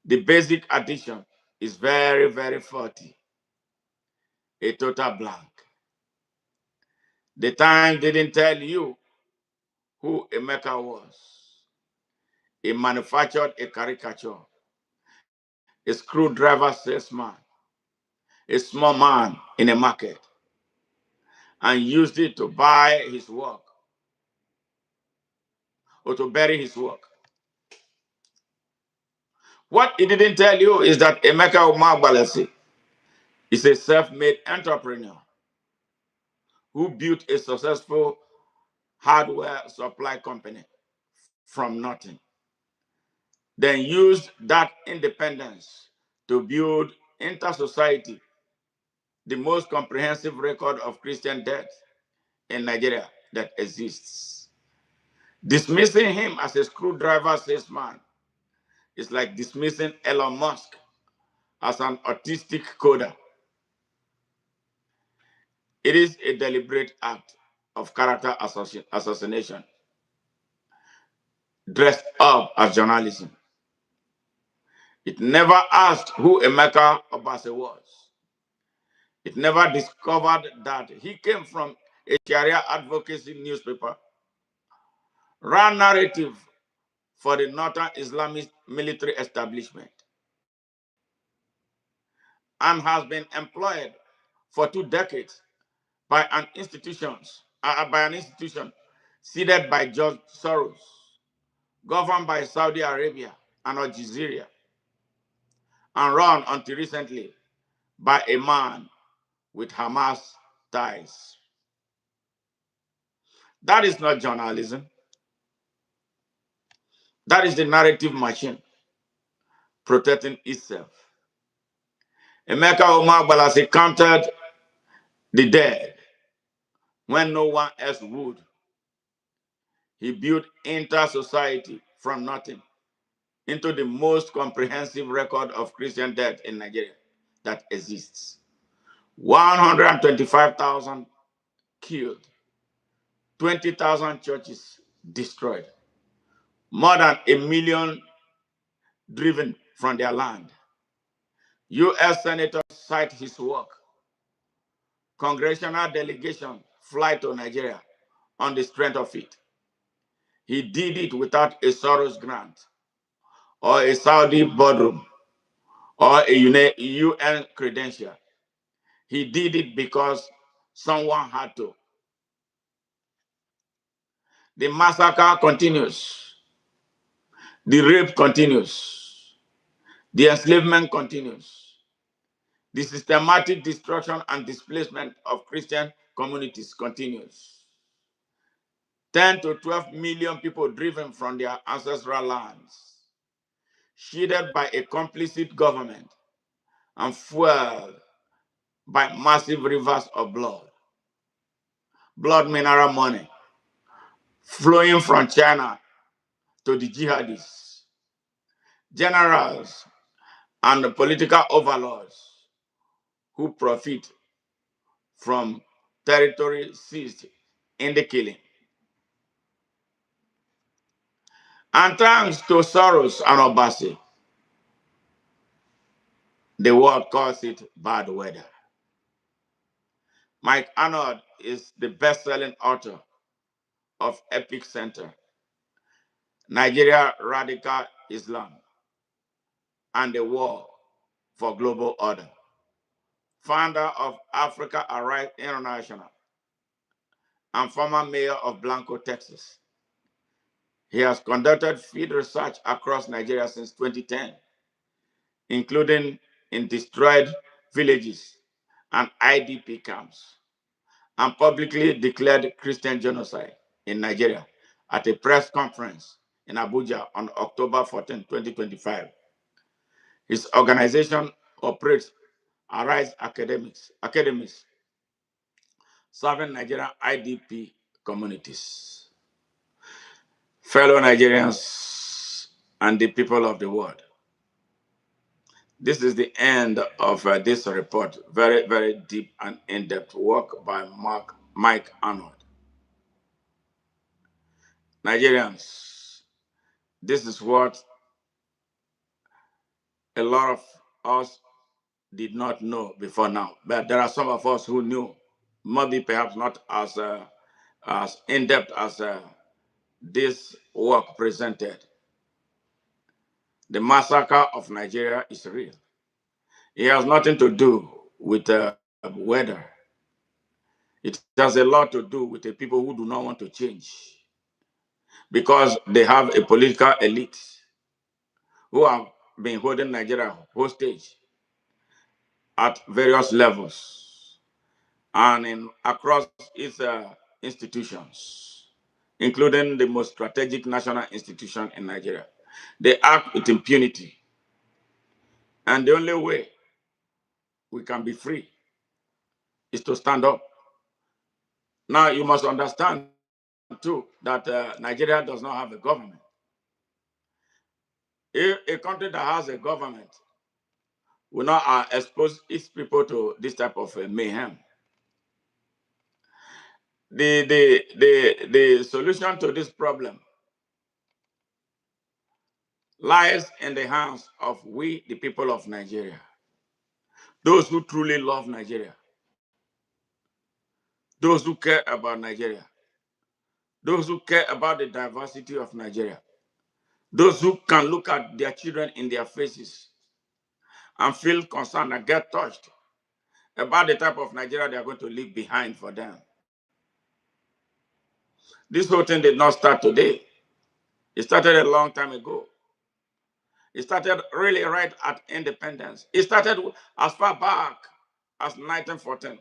The basic addition is very, very faulty. A total blank. The Times didn't tell you who Emeka was. He manufactured a caricature, a screwdriver salesman, a small man in a market, and used it to buy his work or to bury his work. What he didn't tell you is that Emeka Umabalasi is a self-made entrepreneur who built a successful hardware supply company from nothing, then used that independence to build inter-society, the most comprehensive record of Christian death in Nigeria that exists. Dismissing him as a screwdriver salesman is like dismissing Elon Musk as an autistic coder. It is a deliberate act of character assassination dressed up as journalism. It never asked who Emeka Obase was. It never discovered that he came from a Sharia advocacy newspaper, ran narrative for the Northern Islamist military establishment, and has been employed for 2 decades by by an institution seeded by George Soros, governed by Saudi Arabia and Algeria, and run until recently by a man with Hamas ties. That is not journalism. That is the narrative machine protecting itself. Emeka Omar Balasi counted the dead when no one else would. He built inter-society from nothing into the most comprehensive record of Christian death in Nigeria that exists. 125,000 killed, 20,000 churches destroyed, more than a million driven from their land. U.S. senators cite his work. Congressional delegation fly to Nigeria on the strength of it. He did it without a Soros grant or a Saudi boardroom or a UN credential. He did it because someone had to. The massacre continues. The rape continues. The enslavement continues. The systematic destruction and displacement of Christian communities continues. 10 to 12 million people driven from their ancestral lands, shielded by a complicit government and fueled by massive rivers of blood. Blood mineral money flowing from China to the jihadists, generals, and the political overlords who profit from territory seized in the killing. And thanks to Soros and Obasi, the world calls it bad weather. Mike Arnold is the best-selling author of Epic Center, Nigeria Radical Islam, and the War for Global Order, founder of Africa Arise International, and former mayor of Blanco, Texas. He has conducted field research across Nigeria since 2010, including in destroyed villages and IDP camps, and publicly declared Christian genocide in Nigeria at a press conference in Abuja on October 14, 2025. His organization operates Arise Academies, serving Nigerian IDP communities. Fellow Nigerians and the people of the world, this is the end of this report. Very, very deep and in-depth work by Mike Arnold. Nigerians, this is what a lot of us did not know before now, but there are some of us who knew, maybe perhaps not as in-depth as this work presented. The massacre of Nigeria is real. It has nothing to do with weather. It has a lot to do with the people who do not want to change because they have a political elite who have been holding Nigeria hostage at various levels. and across its institutions, including the most strategic national institution in Nigeria. They act with impunity. And the only way we can be free is to stand up. Now, you must understand, too, that Nigeria does not have a government. If a country that has a government will not expose its people to this type of mayhem. The solution to this problem lies in the hands of we, the people of Nigeria, those who truly love Nigeria, those who care about Nigeria, those who care about the diversity of Nigeria, those who can look at their children in their faces and feel concerned and get touched about the type of Nigeria they are going to leave behind for them. This whole thing did not start today. It started a long time ago. It started really right at independence. It started as far back as 1914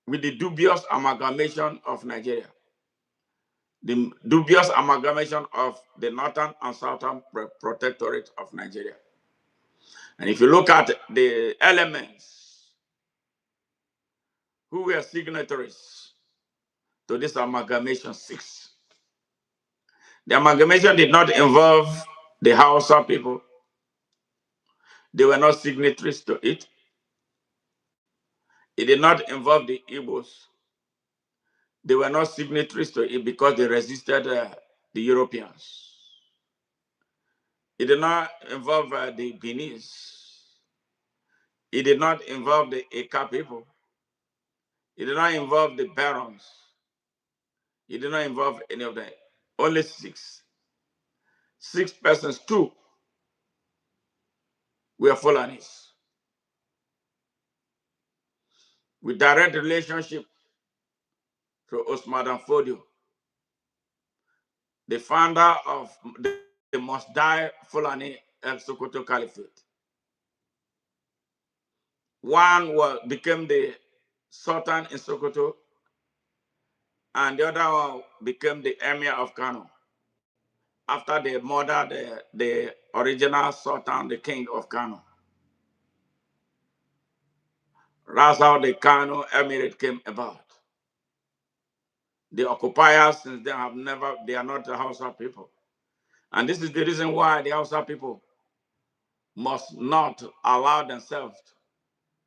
with the dubious amalgamation of Nigeria, the dubious amalgamation of the northern and southern protectorate of Nigeria. And if you look at the elements who were signatories to this amalgamation, six, the amalgamation did not involve the Hausa people. They were not signatories to it. It did not involve the Igbos. They were not signatories to it because they resisted the Europeans. It did not involve the Beninese. It did not involve the Eka people. It did not involve the Barons. It did not involve any of them. Only six. 6 persons, two were Fulanis with direct relationship to Osman Dan Fodio, the founder of the Must Die Fulani El Sokoto Caliphate. One became the Sultan in Sokoto, and the other one became the Emir of Kano after they murdered the original Sultan, the King of Kano. That's how the Kano Emirate came about. The occupiers since then they are not the Hausa people. And this is the reason why the Hausa people must not allow themselves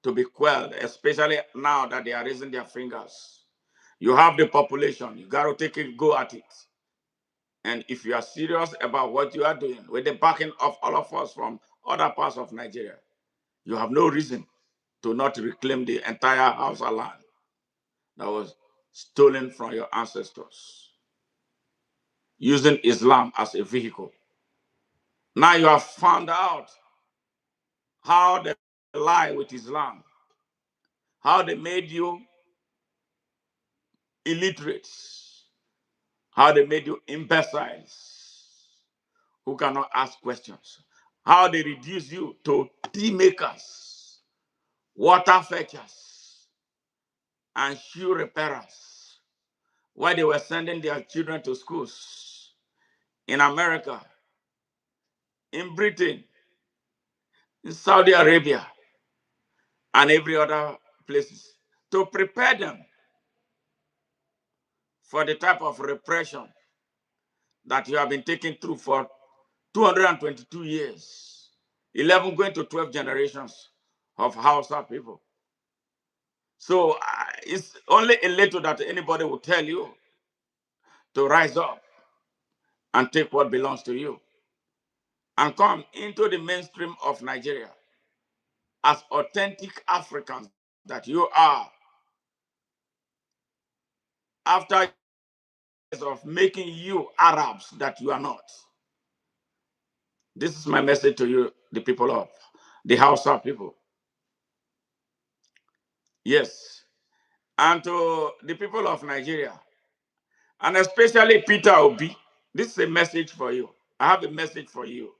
to be quelled, especially now that they are raising their fingers. You have the population, you got to take a go at it. And if you are serious about what you are doing, with the backing of all of us from other parts of Nigeria, you have no reason to not reclaim the entire Hausa land that was stolen from your ancestors, using Islam as a vehicle. Now you have found out how they lie with Islam, how they made you illiterate, how they made you imbeciles who cannot ask questions, how they reduce you to tea makers, water fetchers, and shoe repairers, while they were sending their children to schools in America, in Britain, in Saudi Arabia, and every other places, to prepare them for the type of repression that you have been taken through for 222 years, 11 going to 12 generations of Hausa people. So it's only a little that anybody will tell you to rise up and take what belongs to you and come into the mainstream of Nigeria as authentic Africans that you are, after years of making you Arabs that you are not. This is my message to you, the people of the Hausa people. Yes. And to the people of Nigeria, and especially Peter Obi, this is a message for you. I have a message for you.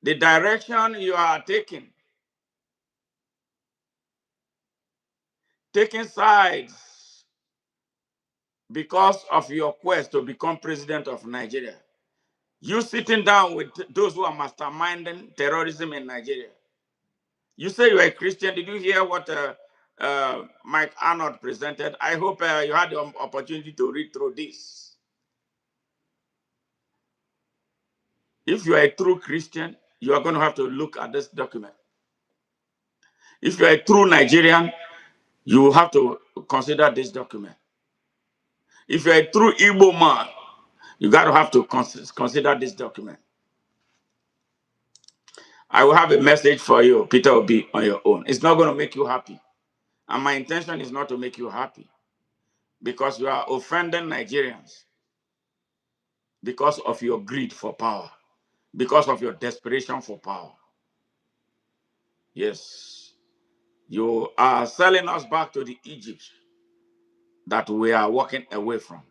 The direction you are taking taking sides because of your quest to become president of Nigeria. You sitting down with those who are masterminding terrorism in Nigeria. You say you're a Christian. Did you hear what Mike Arnold presented? I hope you had the opportunity to read through this. If you are a true Christian, you are going to have to look at this document. If you are a true Nigerian, you will have to consider this document. If you're a true Igbo man, you got to have to consider this document. I will have a message for you, Peter Obi, on your own. It's not going to make you happy. And my intention is not to make you happy because you are offending Nigerians because of your greed for power, because of your desperation for power. Yes, you are selling us back to the Egypt that we are walking away from.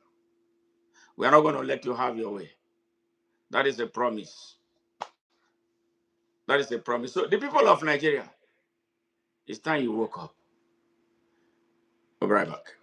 We are not going to let you have your way. That is a promise. That is a promise. So the people of Nigeria, it's time you woke up. We'll be right back.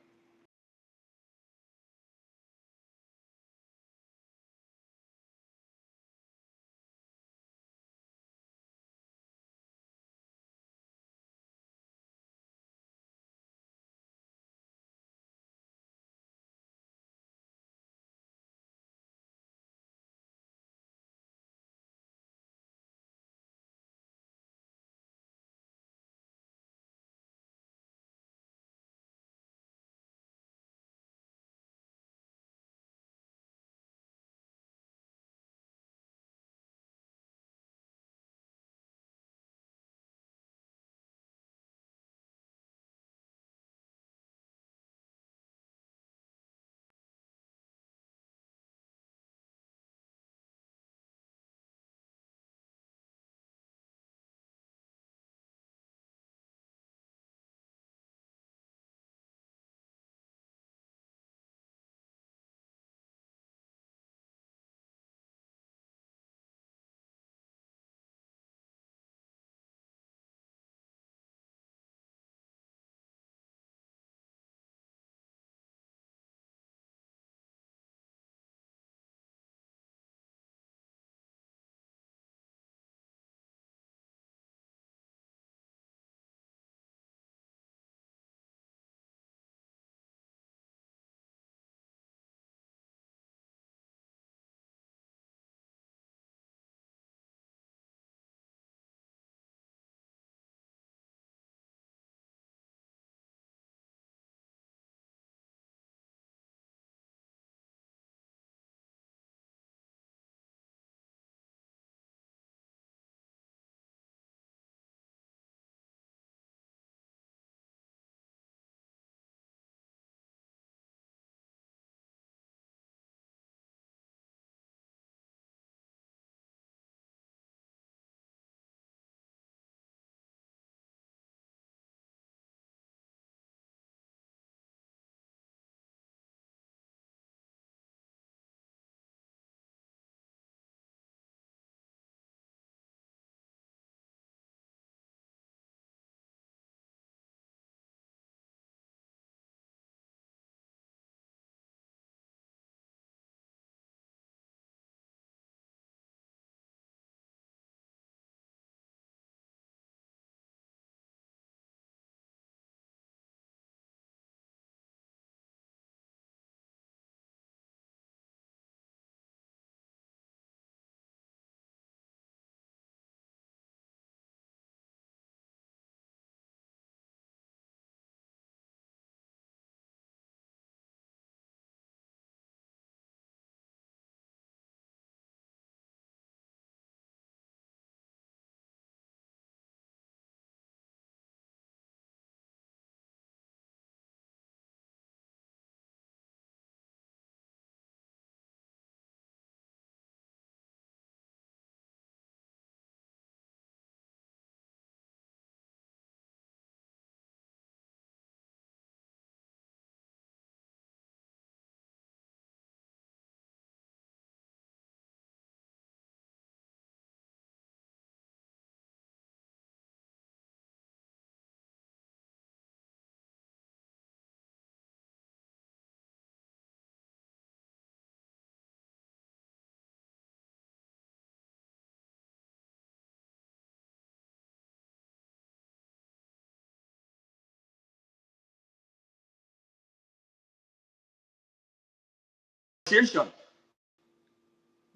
negotiation.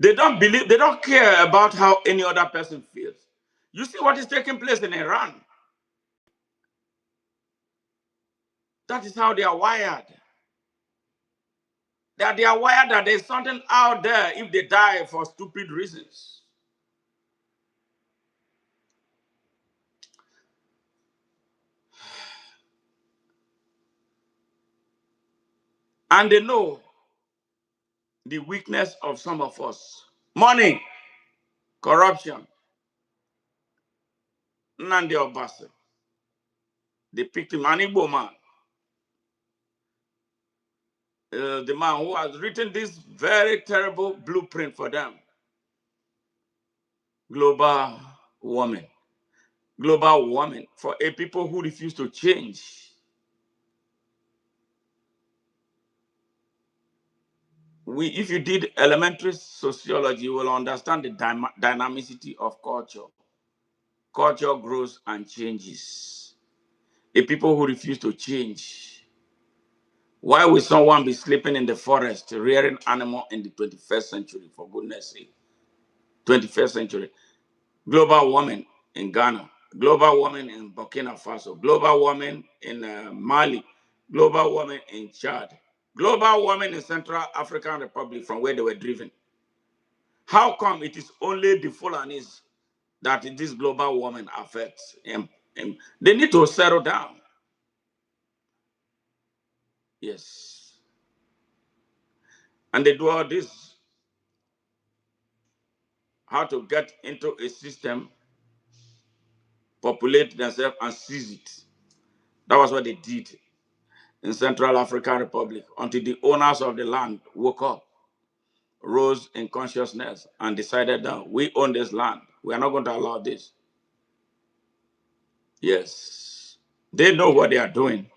They don't believe, they don't care about how any other person feels. You see what is taking place in Iran. That is how they are wired. That they are wired that there's something out there if they die for stupid reasons. And they know the weakness of some of us. Money, corruption. Nnamdi Obasa, they picked him, an Igbo man, the man who has written this very terrible blueprint for them. Global warming. Global warming for a people who refuse to change. If you did elementary sociology, you will understand the dynamicity of culture. Culture grows and changes. A people who refuse to change. Why would someone be sleeping in the forest, rearing animal in the 21st century, for goodness sake? 21st century. Global warming in Ghana, global warming in Burkina Faso, global warming in Mali, global warming in Chad, global warming in Central African Republic from where they were driven. How come it is only the Fulanis that this global warming affects? They need to settle down. Yes. And they do all this, how to get into a system, populate themselves and seize it. That was what they did in Central African Republic until the owners of the land woke up, rose in consciousness, and decided that we own this land. We are not going to allow this. Yes. They know what they are doing.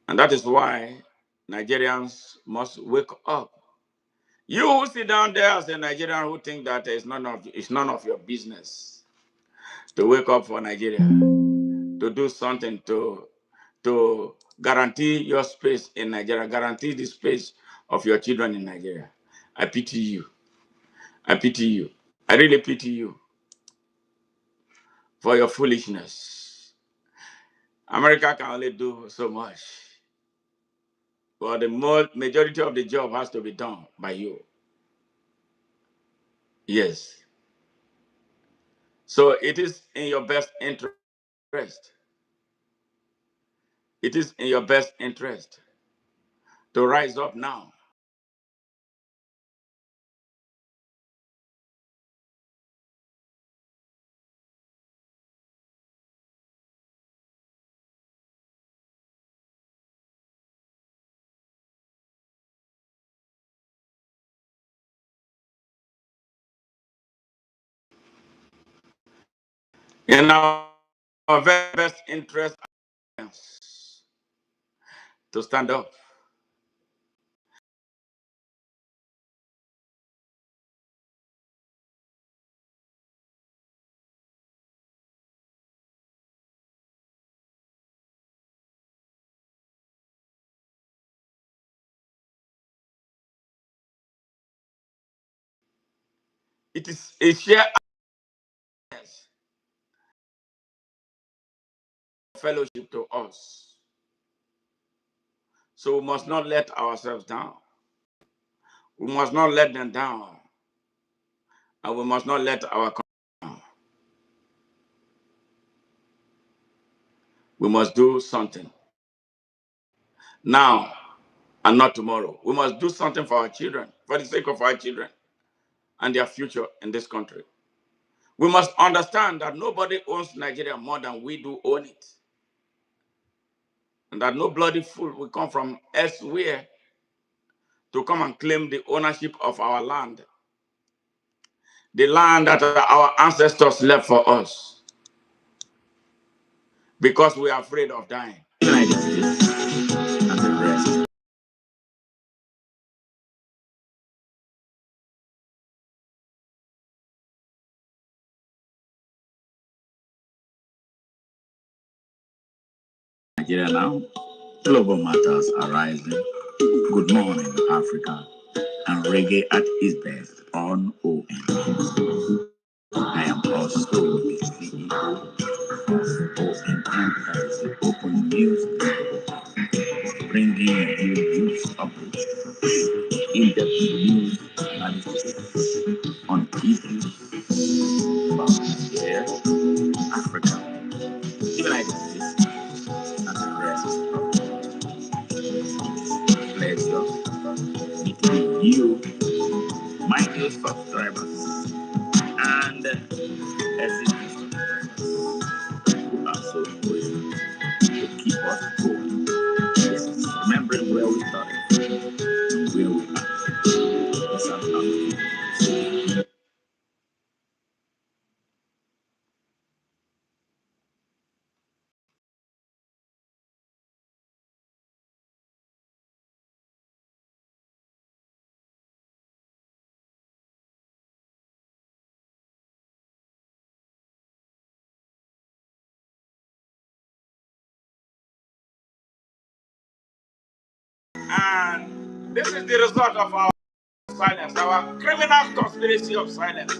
And that is why Nigerians must wake up. You who sit down there as a Nigerian who think that it's none of your business to wake up for Nigeria, to do something to guarantee your space in Nigeria, guarantee the space of your children in Nigeria. I pity you. I pity you. I really pity you for your foolishness. America can only do so much, but the majority of the job has to be done by you. Yes. So it is in your best interest. It is in your best interest to rise up now. In our very best interest to stand up. It is a shared fellowship to us. So we must not let ourselves down. We must not let them down. And we must not let our country down. We must do something now and not tomorrow. We must do something for our children, for the sake of our children and their future in this country. We must understand that nobody owns Nigeria more than we do own it. And that no bloody fool will come from elsewhere to come and claim the ownership of our land. The land that our ancestors left for us. Because we are afraid of dying. United States and the rest. Nigeria now, global matters are rising. Good morning, Africa, and reggae at its best on OM. I am also the CEO of OMM, that is the Open News Network, bringing you news updates, in-depth news analysis on issues about Nigeria, Africa, United States, and the rest of the world. Pleasure meeting you, my new subscribers, and existing subscribers who are so good to keep us going. Yes, remembering where we started and where we are. This is how we do. And this is the result of our silence, our criminal conspiracy of silence.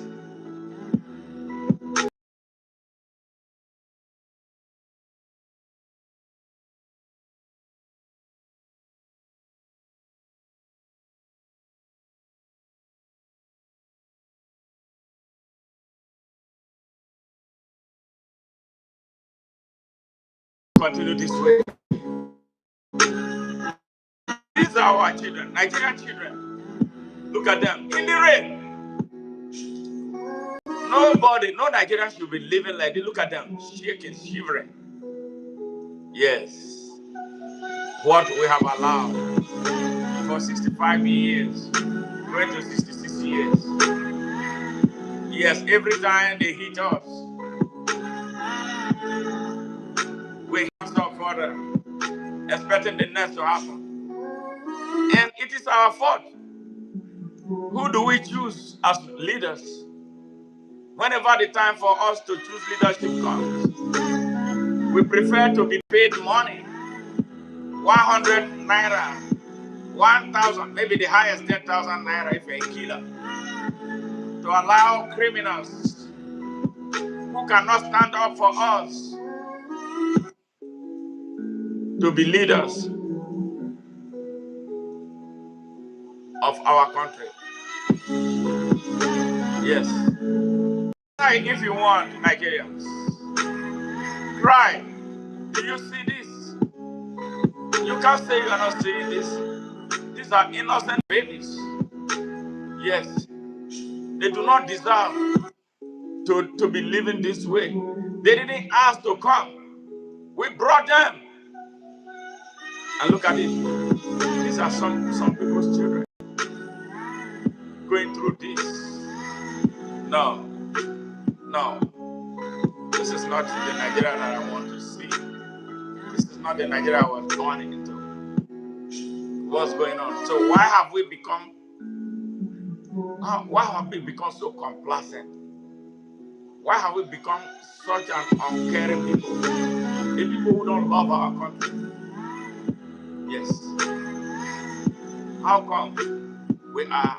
Continue this way. These are our children, Nigerian children. Look at them in the rain. Nobody, no Nigerian should be living like this. Look at them, shaking, shivering. Yes, what we have allowed for 65 years, going to 66 years. Yes, every time they hit us, we have some further, expecting the next to happen. And it is our fault. Who do we choose as leaders? Whenever the time for us to choose leadership comes, we prefer to be paid money, 100 naira, 1,000, maybe the highest 10,000 naira if you're a killer, to allow criminals who cannot stand up for us to be leaders of our country. Yes. Cry if you want, Nigerians. Cry. Do you see this? You can't say you are not seeing this. These are innocent babies. Yes. They do not deserve to be living this way. They didn't ask to come. We brought them. And look at it. These are some people's children going through this. No, no. This is not the Nigeria that I want to see. This is not the Nigeria I was born into. What's going on? So why have we become so complacent? Why have we become such an uncaring people? The people who don't love our country. Yes. How come we are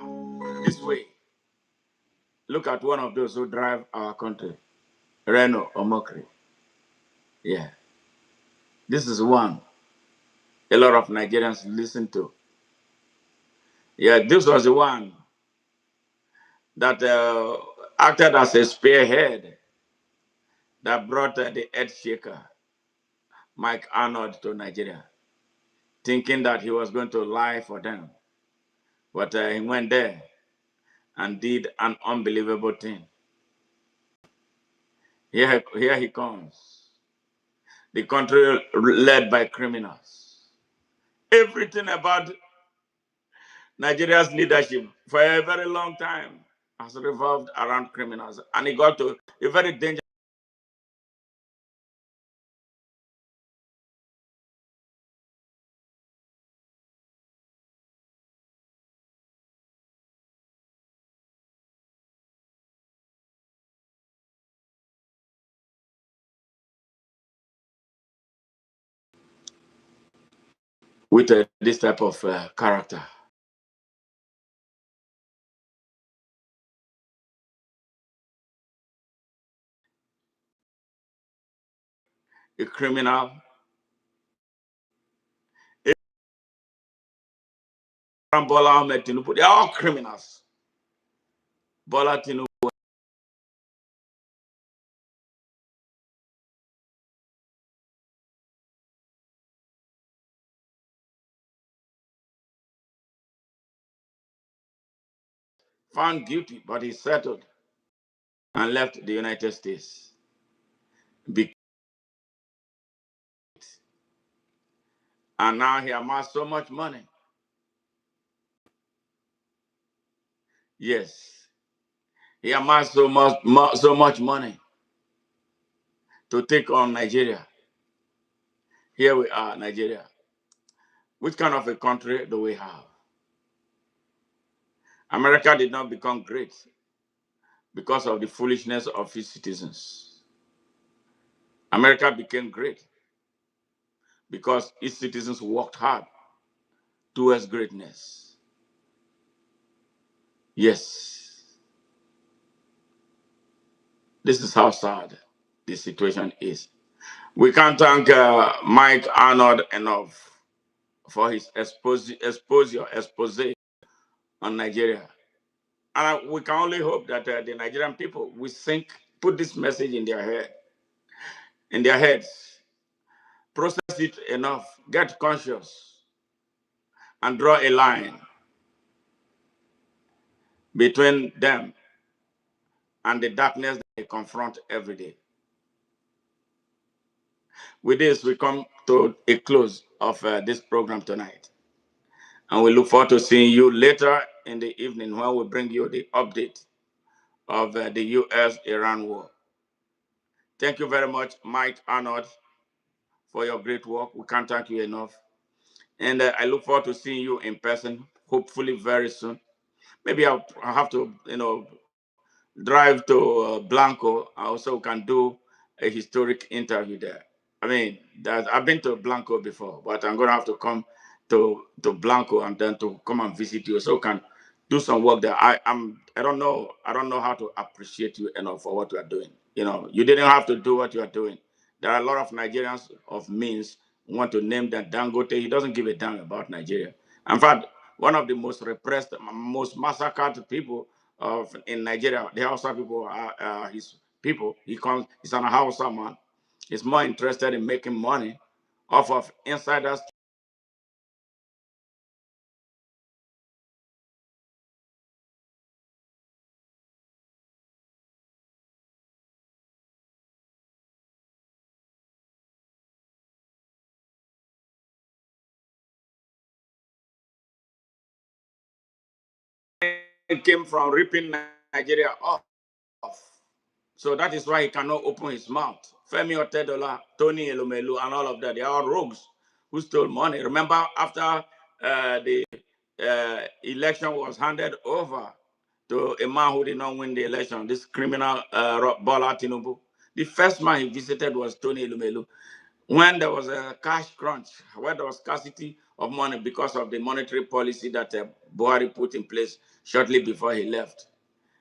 this way? Look at one of those who drive our country, Reno Omokri. Yeah. This is one a lot of Nigerians listen to. Yeah, this was the one that acted as a spearhead that brought the earth shaker, Mike Arnold, to Nigeria, thinking that he was going to lie for them. But he went there and did an unbelievable thing. Here he comes. The country led by criminals. Everything about Nigeria's leadership for a very long time has revolved around criminals. And it got to a very dangerous. with this type of character. A criminal, Bola Ahmed Tinubu, they're all criminals. Bola Tinubu found guilty, but he settled and left the United States. And now he amassed so much money. Yes, he amassed so much money to take on Nigeria. Here we are, Nigeria. Which kind of a country do we have? America did not become great because of the foolishness of its citizens. America became great because its citizens worked hard towards greatness. Yes, this is how sad the situation is. We can't thank Mike Arnold enough for his expose on Nigeria. And we can only hope that the Nigerian people will put this message in their heads, process it enough, get conscious, and draw a line between them and the darkness they confront every day. With this, we come to a close of this program tonight. And we look forward to seeing you later in the evening when we bring you the update of the US Iran war. Thank you very much, Mike Arnold, for your great work. We can't thank you enough. And I look forward to seeing you in person, hopefully very soon. Maybe I'll have to, drive to Blanco. I also can do a historic interview there. I mean, that I've been to Blanco before, but I'm going to have to come to Blanco and then to come and visit you, so can do some work there. I don't know how to appreciate you enough for what you are doing. You didn't have to do what you are doing. There are a lot of Nigerians of means who want to name them Dangote. He doesn't give a damn about Nigeria. In fact, one of the most repressed, most massacred people in Nigeria, the Hausa people are his people. He's an Hausa man. He's more interested in making money off of insiders came from ripping Nigeria off. So that is why he cannot open his mouth. Femi Otedola, Tony Elumelu, and all of that, they are all rogues who stole money. Remember, after the election was handed over to a man who did not win the election, this criminal Bola Tinubu, the first man he visited was Tony Elumelu. When there was a cash crunch, where there was scarcity of money because of the monetary policy that Buhari put in place shortly before he left.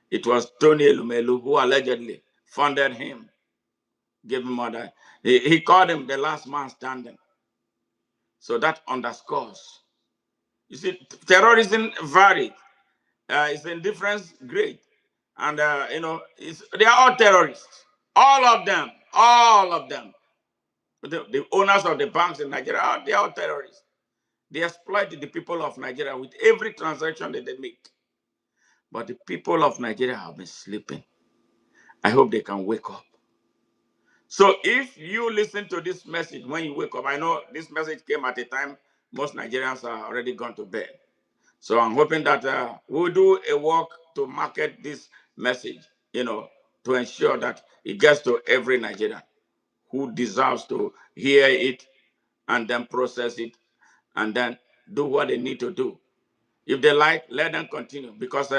It was Tony Elumelu who allegedly funded him, gave him money. He called him the last man standing. So that underscores. You see, terrorism varied. It's in different grade. And, they are all terrorists. All of them. All of them. The owners of the banks in Nigeria, they are all terrorists. They exploit the people of Nigeria with every transaction that they make. But the people of Nigeria have been sleeping. I hope they can wake up. So if you listen to this message when you wake up, I know this message came at a time most Nigerians are already gone to bed. So I'm hoping that we'll do a work to market this message, to ensure that it gets to every Nigerian who deserves to hear it and then process it and then do what they need to do. If they like, let them continue. Because,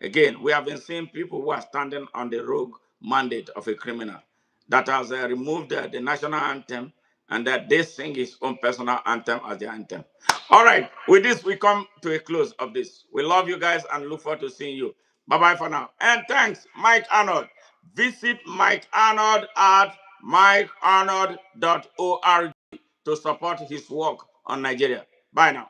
again, we have been seeing people who are standing on the rogue mandate of a criminal that has removed the national anthem and that they sing his own personal anthem as their anthem. All right, with this, we come to a close of this. We love you guys and look forward to seeing you. Bye bye for now. And thanks, Mike Arnold. Visit Mike Arnold at mikearnold.org to support his work on Nigeria. Bye now.